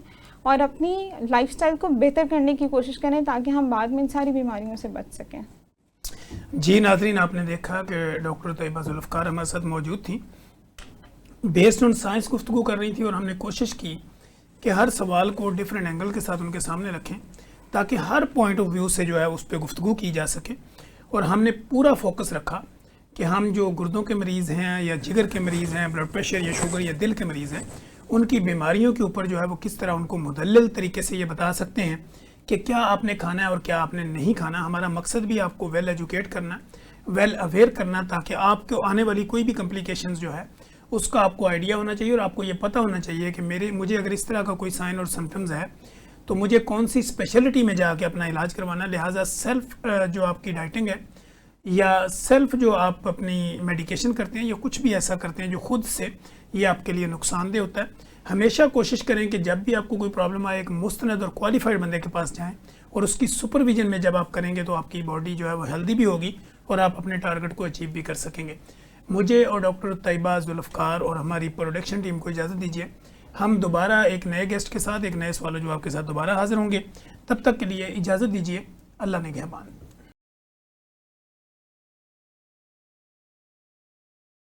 और अपनी लाइफस्टाइल को बेहतर करने की कोशिश करें ताकि हम बाद में इन सारी बीमारियों से बच सकें। जी नाज़रीन, आपने देखा कि डॉक्टर तैयबा जुल्फ़कार हमारे साथ मौजूद थी, बेस्ड ऑन साइंस गुफ्तगू कर रही थी, और हमने कोशिश की कि हर सवाल को डिफरेंट एंगल के साथ उनके सामने रखें ताकि हर पॉइंट ऑफ व्यू से जो है उस पर गुफ्तगू की जा सके। और हमने पूरा फोकस रखा कि हम जो गुर्दों के मरीज़ हैं या जिगर के मरीज़ हैं, ब्लड प्रेशर या शुगर या दिल के मरीज़ हैं, उनकी बीमारियों के ऊपर जो है वो किस तरह उनको मुदल्लिल तरीके से ये बता सकते हैं कि क्या आपने खाना है और क्या आपने नहीं खाना। हमारा मकसद भी आपको वेल एजुकेट करना, वेल अवेयर करना, ताकि आपको आने वाली कोई भी कम्प्लिकेशंस जो है उसका आपको आइडिया होना चाहिए और आपको ये पता होना चाहिए कि मुझे अगर इस तरह का कोई साइन और सिम्टम्स है तो मुझे कौन सी स्पेशलिटी में जाके अपना इलाज करवाना। लिहाजा सेल्फ जो आपकी डाइटिंग है या सेल्फ जो आप अपनी मेडिकेशन करते हैं या कुछ भी ऐसा करते हैं जो खुद से ये आपके लिए नुकसानदेह होता है, हमेशा कोशिश करें कि जब भी आपको कोई प्रॉब्लम आए एक मुस्तनद और क्वालिफाइड बंदे के पास जाएं, और उसकी सुपरविजन में जब आप करेंगे तो आपकी बॉडी जो है वो हेल्दी भी होगी और आप अपने टारगेट को अचीव भी कर सकेंगे। मुझे और डॉक्टर तैयबा जुल्फ़कार और हमारी प्रोडक्शन टीम को इजाज़त दीजिए। हम दोबारा एक नए गेस्ट के साथ, एक नए सवाल जवाब के साथ दोबारा हाजिर होंगे। तब तक के लिए इजाज़त दीजिए। अल्लाह ने निगहबान।